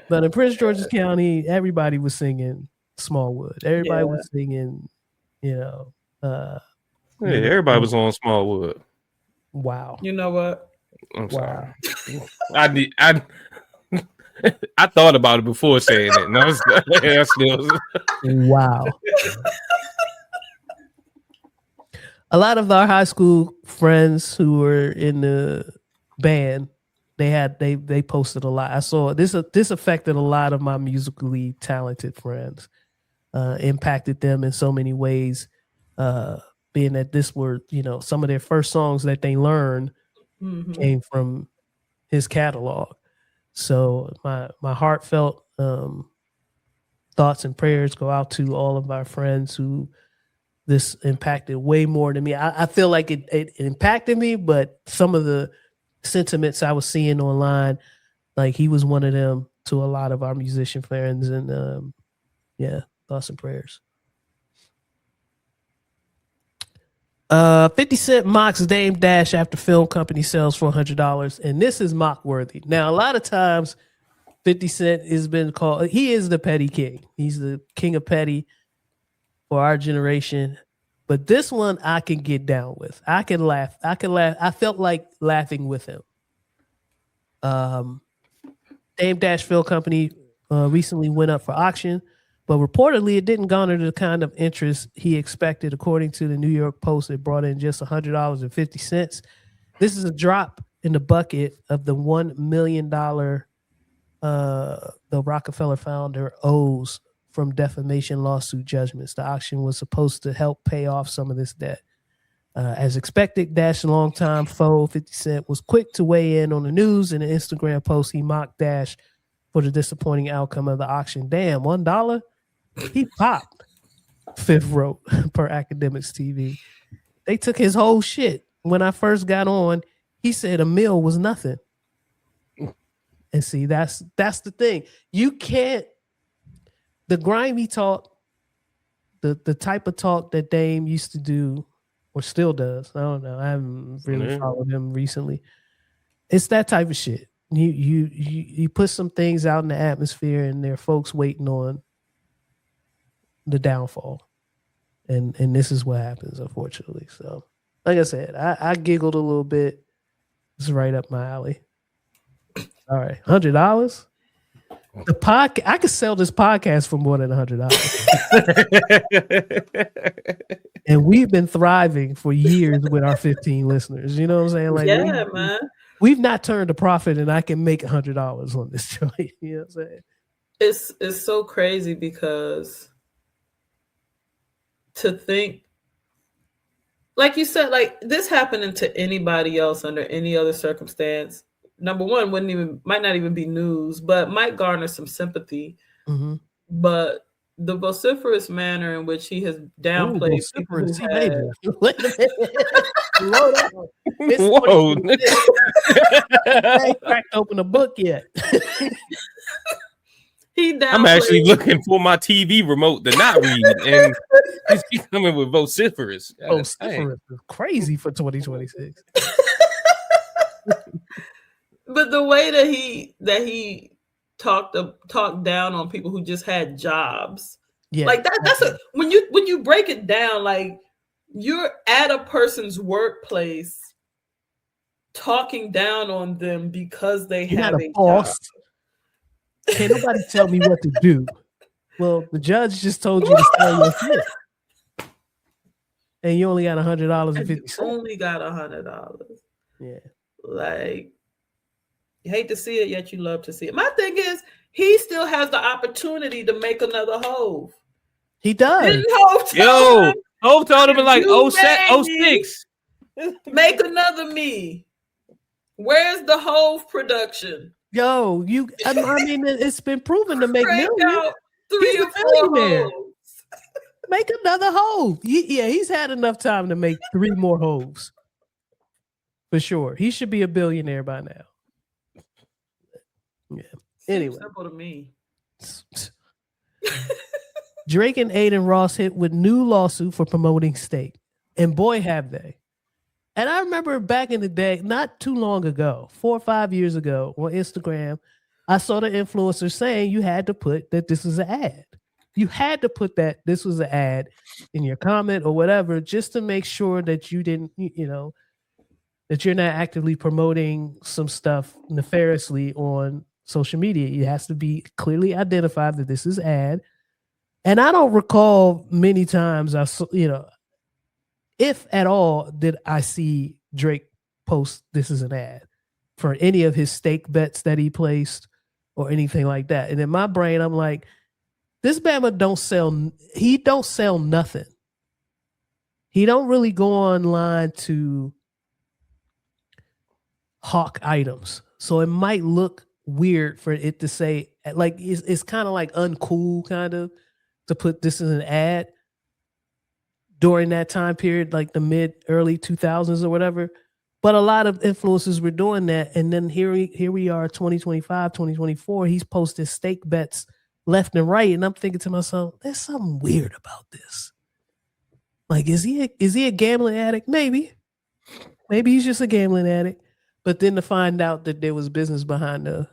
But in Prince George's County, everybody was singing Smallwood. Everybody was singing, everybody was on Smallwood. Wow. You know what? I'm sorry. I thought about it before saying it. And I still... Wow. A lot of our high school friends who were in the band, they posted a lot. I saw this affected a lot of my musically talented friends, impacted them in so many ways, being that this were, some of their first songs that they learned came from his catalog. So my heartfelt thoughts and prayers go out to all of our friends who this impacted way more than me. I feel like it impacted me, but some of the sentiments I was seeing online, like he was one of them to a lot of our musician friends, and thoughts and prayers. 50 Cent mocks Dame Dash after film company sells for $100, and this is mock worthy. Now, a lot of times 50 Cent has been called, he is the petty king. He's the king of petty for our generation. But this one I can get down with. I can laugh. I felt like laughing with him. Dame Dash Film Company recently went up for auction, but reportedly it didn't garner the kind of interest he expected. According to the New York Post, it brought in just $100.50. This is a drop in the bucket of the $1 million the Rockefeller founder owes from defamation lawsuit judgments. The auction was supposed to help pay off some of this debt. As expected, Dash's longtime foe, 50 Cent, was quick to weigh in on the news. In an Instagram post, he mocked Dash for the disappointing outcome of the auction. Damn, $1? He popped, Fifth wrote per Academics TV. They took his whole shit. When I first got on, he said $1 million was nothing. And see, that's the thing. You can't, the grimy talk, the type of talk that Dame used to do, or still does. I don't know. I haven't really followed him recently. It's that type of shit. You put some things out in the atmosphere, and there are folks waiting on the downfall. And this is what happens, unfortunately. So, like I said, I giggled a little bit. It's right up my alley. All right, $100. The podcast, I could sell this podcast for more than $100. And we've been thriving for years with our 15 listeners. You know what I'm saying? Like, man. We've not turned a profit, and I can make $100 on this joint. You know what I'm saying? It's so crazy because to think, like you said, like this happening to anybody else under any other circumstance, number one, might not even be news, but might garner some sympathy. Mm-hmm. But the vociferous manner in which he has downplayed people who had... Wait a minute. Slow down. Whoa. I ain't cracked open a book yet. I'm actually looking for my TV remote to not read, and he's coming with vociferous. Vociferous is crazy for 2026. But the way that he talked down on people who just had jobs, like that's when you break it down, like you're at a person's workplace talking down on them because they You're have not a a boss. job. Can't nobody tell me what to do. Well, the judge just told you to sell your shit. And you only got $100.50. Only got $100. Yeah. Like, you hate to see it, yet you love to see it. My thing is, he still has the opportunity to make another Hove. He does. Didn't Hove Yo, Hove told him in like You 06. make another me. Where's the Hove production? Yo, I mean, it's been proven to make Crank millions. out 3 He's or a 4 millionaire. Hoves. Make another Hove. Yeah, he's had enough time to make 3 more Hoves. For sure. He should be a billionaire by now. Yeah. Anyway. Seems simple to me. Drake and Adin Ross hit with new lawsuit for promoting steak. And boy, have they. And I remember back in the day, not too long ago, 4 or 5 years ago on Instagram, I saw the influencer saying you had to put that this is an ad. You had to put that this was an ad in your comment or whatever, just to make sure that you didn't, that you're not actively promoting some stuff nefariously on social media. It has to be clearly identified that this is ad. And I don't recall many times if at all did I see Drake post this is an ad for any of his stake bets that he placed or anything like that. And in my brain, I'm like, this Bama don't sell nothing. He don't really go online to hawk items. So it might look weird for it to say, like, it's kind of like uncool kind of to put this as an ad during that time period, like the early 2000s or whatever. But a lot of influencers were doing that. And then here we are, 2025, 2024. He's posted stake bets left and right. And I'm thinking to myself, there's something weird about this. Like, is he a gambling addict? Maybe he's just a gambling addict. But then to find out that there was business behind the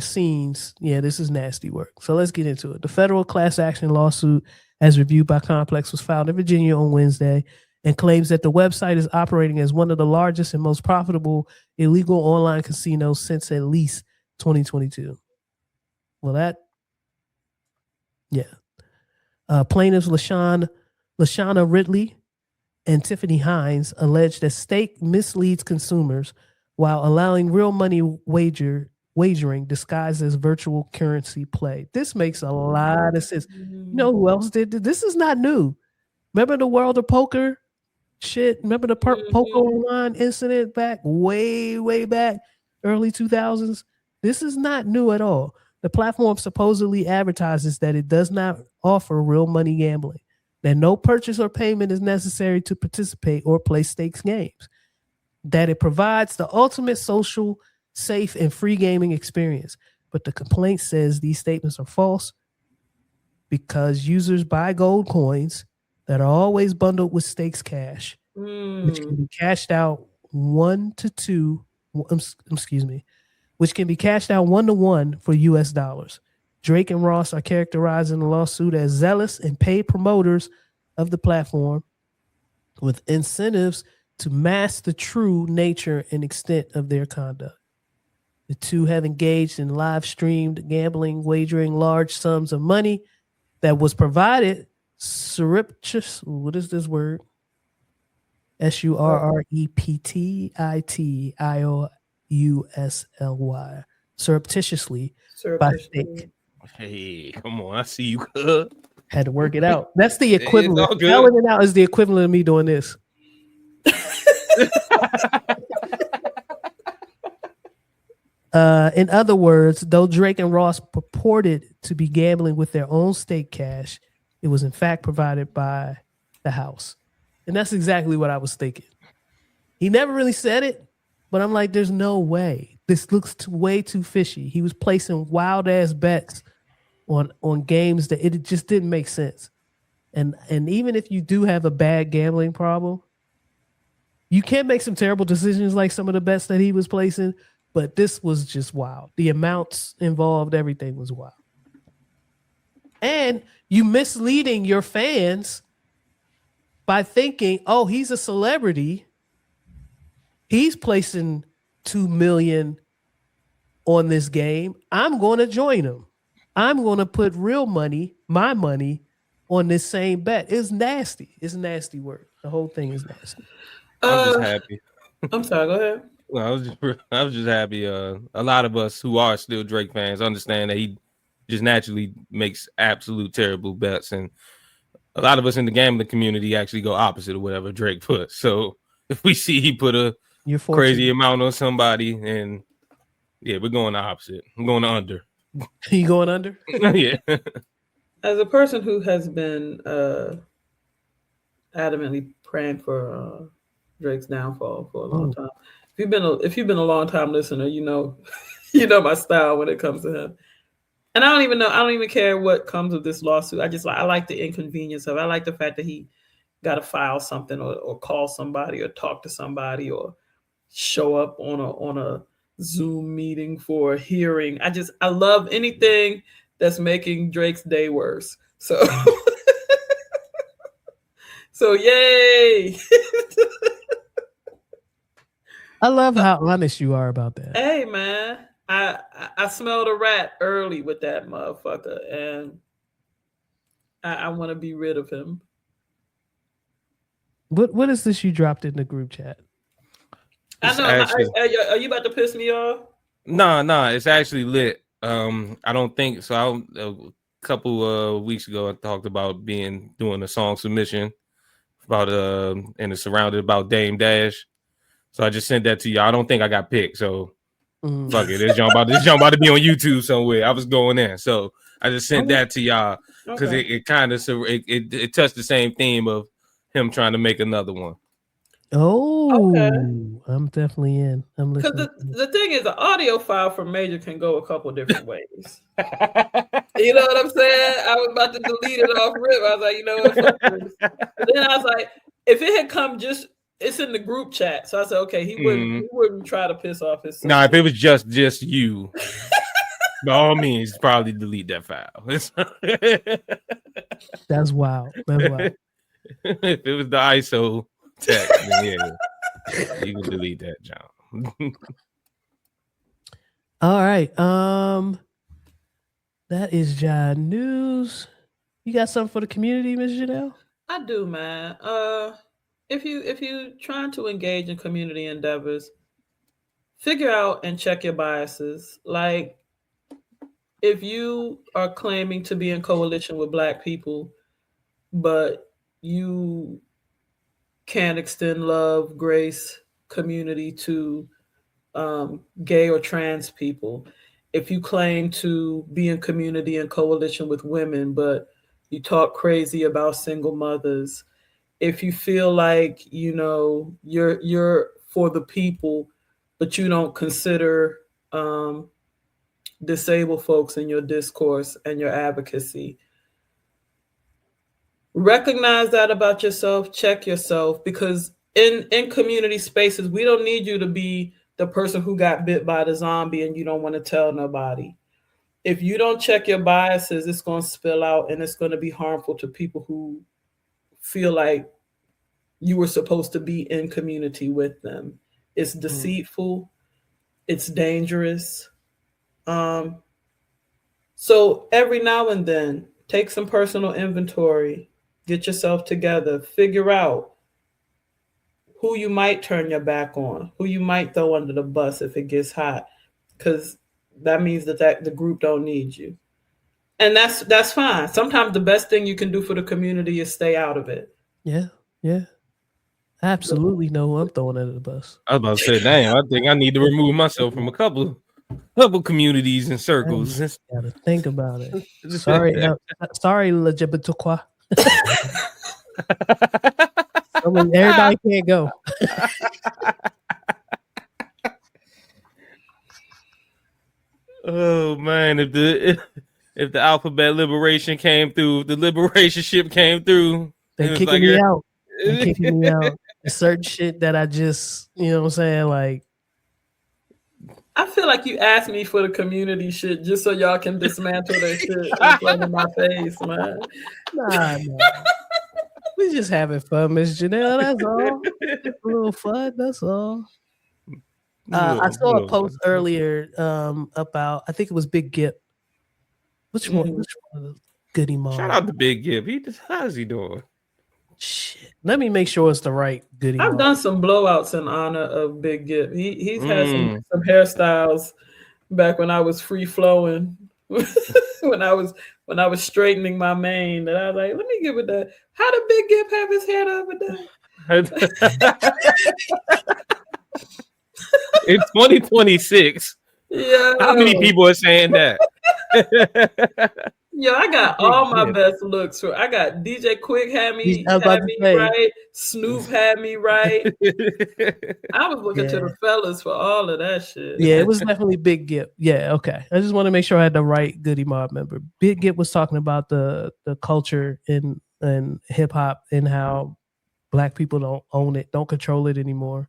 scenes, yeah, this is nasty work. So let's get into it. The federal class action lawsuit, as reviewed by Complex, was filed in Virginia on Wednesday and claims that the website is operating as one of the largest and most profitable illegal online casinos since at least 2022. Well, plaintiffs Lashana Ridley and Tiffany Hines allege that stake misleads consumers while allowing real money wagering disguised as virtual currency play. This makes a lot of sense. You know who else did this? This is not new. Remember the World of Poker shit? Remember the Poker Online incident back way back, early 2000s? This is not new at all. The platform supposedly advertises that it does not offer real money gambling, that no purchase or payment is necessary to participate or play stakes games, that it provides the ultimate social, safe, and free gaming experience. But the complaint says these statements are false because users buy gold coins that are always bundled with stakes cash, which can be cashed out 1-1 for US dollars. Drake and Ross are characterized in the lawsuit as zealous and paid promoters of the platform with incentives to mask the true nature and extent of their conduct. The two have engaged in live streamed gambling, wagering large sums of money that was provided surreptitious. What is this word? surreptitiously surreptitiously by stake. Hey, come on. I see you. Good. Had to work it out. That's the equivalent. Spelling it out is the equivalent of me doing this. In other words, though Drake and Ross purported to be gambling with their own stake cash, it was in fact provided by the house. And that's exactly what I was thinking. He never really said it, but I'm like, there's no way. This looks way too fishy. He was placing wild ass bets on games that it just didn't make sense. And even if you do have a bad gambling problem, you can make some terrible decisions like some of the bets that he was placing, but this was just wild. The amounts involved, everything was wild. And you misleading your fans by thinking, oh, he's a celebrity. He's placing 2 million on this game. I'm going to join him. I'm going to put real money, my money, on this same bet. It's nasty. It's nasty work. The whole thing is nasty. I'm just happy. I'm sorry. Go ahead. Well, I was just happy. A lot of us who are still Drake fans understand that he just naturally makes absolute terrible bets, and a lot of us in the gambling community actually go opposite of whatever Drake put. So if we see he put a crazy amount on somebody, and yeah, we're going the opposite. I'm going under. You going under? Yeah. As a person who has been adamantly praying for Drake's downfall for a long time, if you've been a long time listener, you know my style when it comes to him. And I don't even care what comes of this lawsuit. I like the inconvenience of it. I like the fact that he got to file something or call somebody or talk to somebody or show up on a Zoom meeting for a hearing. I love anything that's making Drake's day worse. So so yay. I love how honest you are about that. Hey man, I smelled a rat early with that motherfucker, and I want to be rid of him. What is this you dropped in the group chat? I know. Are you about to piss me off? No, it's actually lit. I don't think so. A couple of weeks ago, I talked about doing a song submission about and it's surrounded about Dame Dash. So I just sent that to y'all. I don't think I got picked, so fuck it. This jump about to be on YouTube somewhere. I was going in, so I just sent that to y'all because it kind of it touched the same theme of him trying to make another one. Oh, okay. I'm definitely in. I'm listening. Because the thing is, the audio file from Major can go a couple different ways. You know what I'm saying? I was about to delete it off rip. I was like, you know what? But then I was like, if it had come it's in the group chat. So I said, okay, he wouldn't try to piss off his sister. No, if it was just you, by all means, probably delete that file. That's wild. That's wild. If it was the ISO text, then yeah, you can delete that, John. All right. That is John News. You got something for the community, Ms. Janelle? I do, man. If you trying to engage in community endeavors, figure out and check your biases. Like, if you are claiming to be in coalition with Black people, but you can't extend love, grace, community to gay or trans people, if you claim to be in community and coalition with women, but you talk crazy about single mothers, if you feel like, you're for the people, but you don't consider disabled folks in your discourse and your advocacy, recognize that about yourself, check yourself, because in community spaces, we don't need you to be the person who got bit by the zombie and you don't want to tell nobody. If you don't check your biases, it's going to spill out and it's going to be harmful to people who feel like you were supposed to be in community with them. It's deceitful. It's dangerous. So every now and then, take some personal inventory, get yourself together, figure out who you might turn your back on, who you might throw under the bus if it gets hot, because that means that the group don't need you. And that's fine. Sometimes the best thing you can do for the community is stay out of it. Yeah. I absolutely know who I'm throwing under the bus. I was about to say, damn, I think I need to remove myself from a couple communities and circles. Gotta think about it. Sorry, LGBTQ. Everybody can't go. Oh man, if the alphabet liberation came through, if the liberation ship came through, They're kicking me out. They're kicking me out. Certain shit that I just, you know what I'm saying, like. I feel like you asked me for the community shit just so y'all can dismantle that shit in front of my face, man. Nah. We just having fun, Miss Janelle. That's all. Just a little fun. That's all. I saw a post earlier about, I think it was Big Gip. Which one? Which one of the Goody Mob? Shout out to Big Gip. How's he doing? Shit. Let me make sure it's the right Goody Mob. I've done some blowouts in honor of Big Gip. He's had some hairstyles back when I was free flowing. when I was straightening my mane, and I was like, let me give it that. How did Big Gip have his hair the other day? In 2026, yeah. How many people are saying that? Yo, I got all my best looks. I got DJ Quick had me right. Snoop had me right. I was looking to the fellas for all of that shit. Yeah, it was definitely Big Gip. Yeah, okay. I just want to make sure I had the right Goody Mob member. Big Gip was talking about the culture in hip hop and how Black people don't own it, don't control it anymore.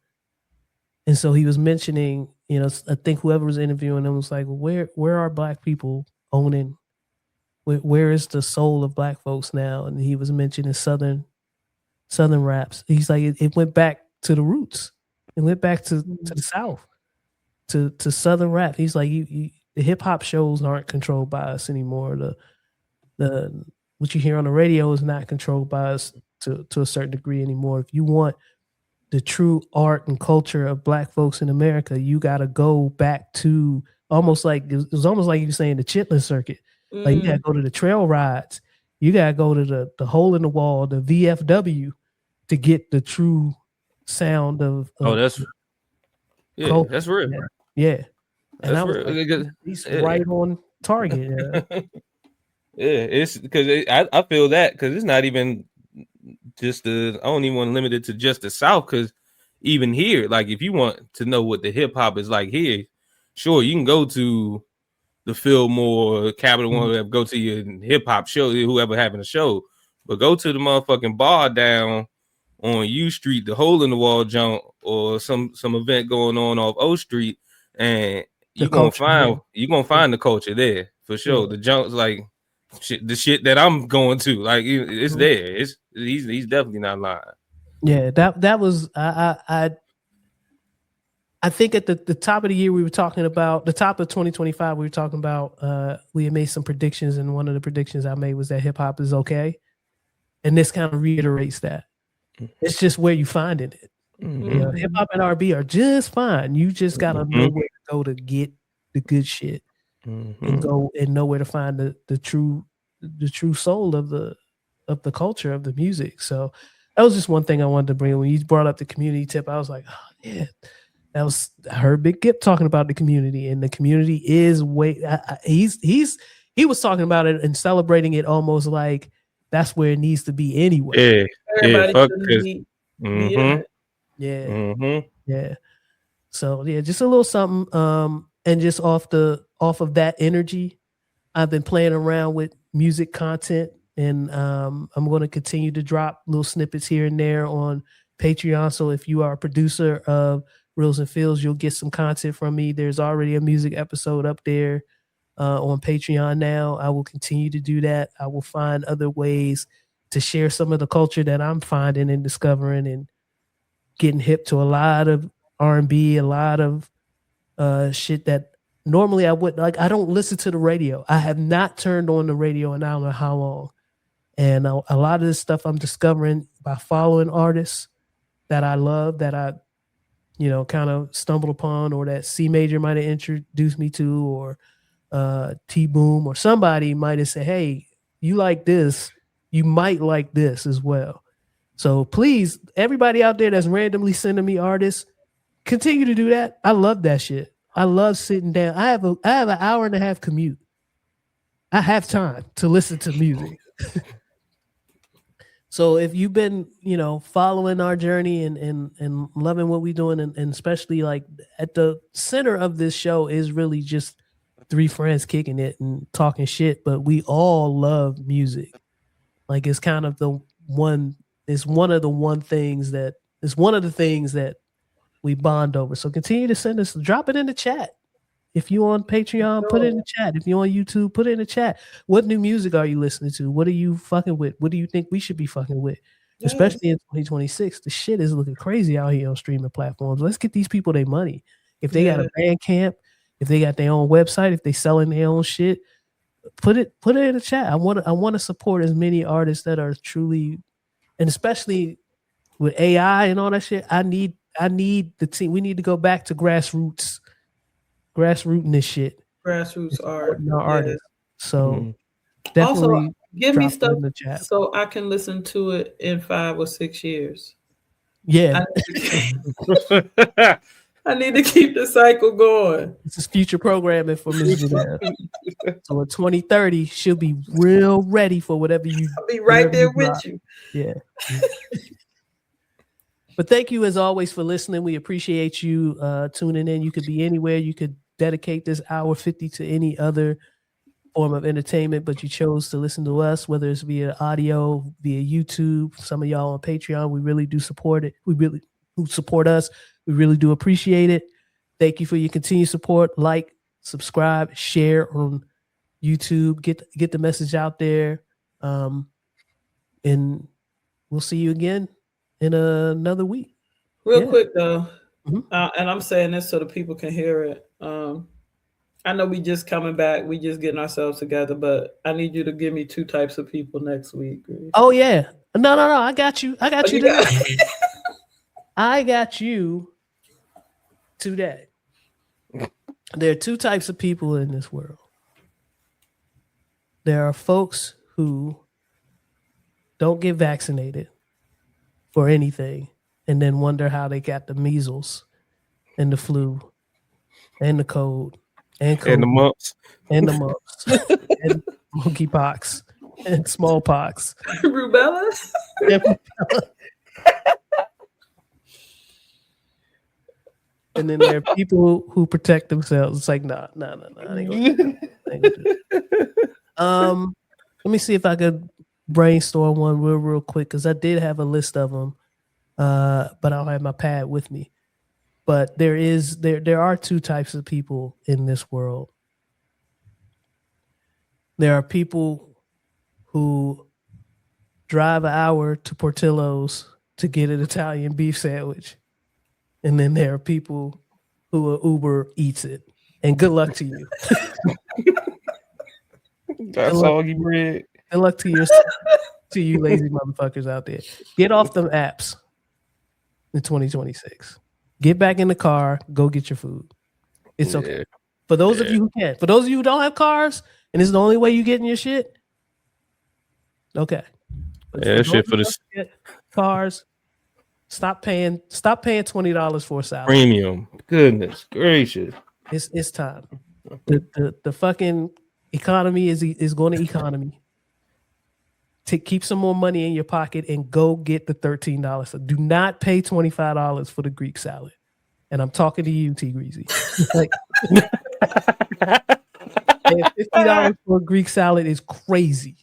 And so he was mentioning, I think whoever was interviewing him was like, where are Black people owning? Where is the soul of Black folks now? And he was mentioning Southern raps. He's like, it went back to the roots. It went back to the South, to Southern rap. He's like, the hip hop shows aren't controlled by us anymore. The what you hear on the radio is not controlled by us to a certain degree anymore. If you want the true art and culture of Black folks in America, you got to go back to it was almost like you saying the Chitlin circuit. Like, you got to go to the trail rides. You got to go to the hole in the wall, the VFW, to get the true sound of that's real. Yeah. And that's real. Like, he's right on target. Yeah, it's because I feel that because it's not even just I don't even want to limit it to just the South, because even here, like, if you want to know what the hip hop is like here, sure, you can go to the Fillmore, Capital One, go to your hip hop show, whoever having a show, but go to the motherfucking bar down on U Street, the hole in the wall jump, or some event going on off O Street, and you're gonna find the culture there for sure. The jumps, like the shit that I'm going to, like, it's there. He's definitely not lying. Yeah, that was I think at the top of the year we were talking about, the top of 2025 we were talking about, we had made some predictions, and one of the predictions I made was that hip hop is okay, and this kind of reiterates that. It's just where you finding it. Hip hop and R&B are just fine. You just gotta know where to go to get the good shit, and go and know where to find the true soul of the culture of the music. So that was just one thing I wanted to bring. When you brought up the community tip, I was like, oh yeah. I heard Big Gip talking about the community, and the community is he was talking about it and celebrating it almost like that's where it needs to be anyway. Everybody yeah. So yeah, just a little something. And just off of that energy, I've been playing around with music content, and I'm going to continue to drop little snippets here and there on Patreon. So if you are a producer of Reals&Feels, you'll get some content from me. There's already a music episode up there on Patreon now. I will continue to do that. I will find other ways to share some of the culture that I'm finding and discovering, and getting hip to a lot of R&B, a lot of shit that normally I would like. I don't listen to the radio. I have not turned on the radio in I don't know how long. And a lot of this stuff I'm discovering by following artists that I love, that I kind of stumbled upon, or that C Major might have introduced me to, or T Boom, or somebody might have said, hey, you like this, you might like this as well. So please, everybody out there that's randomly sending me artists, continue to do that. I love that shit. I love sitting down. I have an hour and a half commute. I have time to listen to music. So if you've been, following our journey and loving what we're doing, and especially like at the center of this show is really just three friends kicking it and talking shit, but we all love music. Like, it's kind of it's one of the things that we bond over. So continue to send us, drop it in the chat. If you on Patreon, put it in the chat. If you on YouTube, put it in the chat. What new music are you listening to? What are you fucking with? What do you think we should be fucking with? especially in 2026. The shit is looking crazy out here on streaming platforms. Let's get these people their money. If they got a Bandcamp, if they got their own website, if they selling their own shit, put it in the chat. I want to support as many artists that are truly, and especially with AI and all that shit. I need the team. We need to go back to grassrooting this shit. Grassroots art. Artists. So definitely also give me stuff in the chat so I can listen to it in 5 or 6 years. Yeah. I need to keep the cycle going. This is future programming for Ms. Janelle. So in 2030, she'll be real ready for whatever you. I'll be right there with you. Yeah. But thank you as always for listening. We appreciate you tuning in. You could be anywhere. You could dedicate this hour 50 to any other form of entertainment, but you chose to listen to us, whether it's via audio, via YouTube. Some of y'all on Patreon, we really do support it. Who support us, we really do appreciate it. Thank you for your continued support. Like, subscribe, share on YouTube. Get the message out there. And we'll see you again in another week. Real quick though, and I'm saying this so the people can hear it. I know we just coming back, we just getting ourselves together, but I need you to give me 2 types of people next week. Oh yeah, no, I got you. I got you today. I got you today. There are 2 types of people in this world. There are folks who don't get vaccinated for anything and then wonder how they got the measles and the flu and the cold and COVID, and the mumps and monkeypox and smallpox. Rubella? And then there are people who protect themselves. It's like, nah. I ain't gonna do that. Let me see if I could brainstorm one real quick, because I did have a list of them, but I don't have my pad with me. But there are 2 types of people in this world. There are people who drive an hour to Portillo's to get an Italian beef sandwich. And then there are people who Uber eats it. And good luck to you. That's soggy bread. Good luck to you lazy motherfuckers out there. Get off them apps in 2026. Get back in the car. Go get your food. It's okay. For those of you who can. For those of you who don't have cars, and it's the only way you getting your shit, okay. But shit for the cars. Stop paying $20 for a salad. Premium. Goodness gracious. It's time. The fucking economy is going to economy. To keep some more money in your pocket and go get the $13. So do not pay $25 for the Greek salad. And I'm talking to you, T Greasy. Like, paying $50 for a Greek salad is crazy.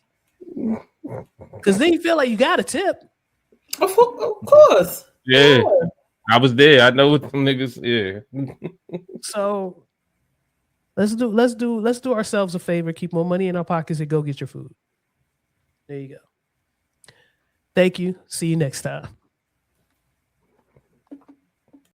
Because then you feel like you got a tip. Of course. Yeah. I was there. I know what them niggas. Yeah. So let's do ourselves a favor. Keep more money in our pockets and go get your food. There you go. Thank you. See you next time.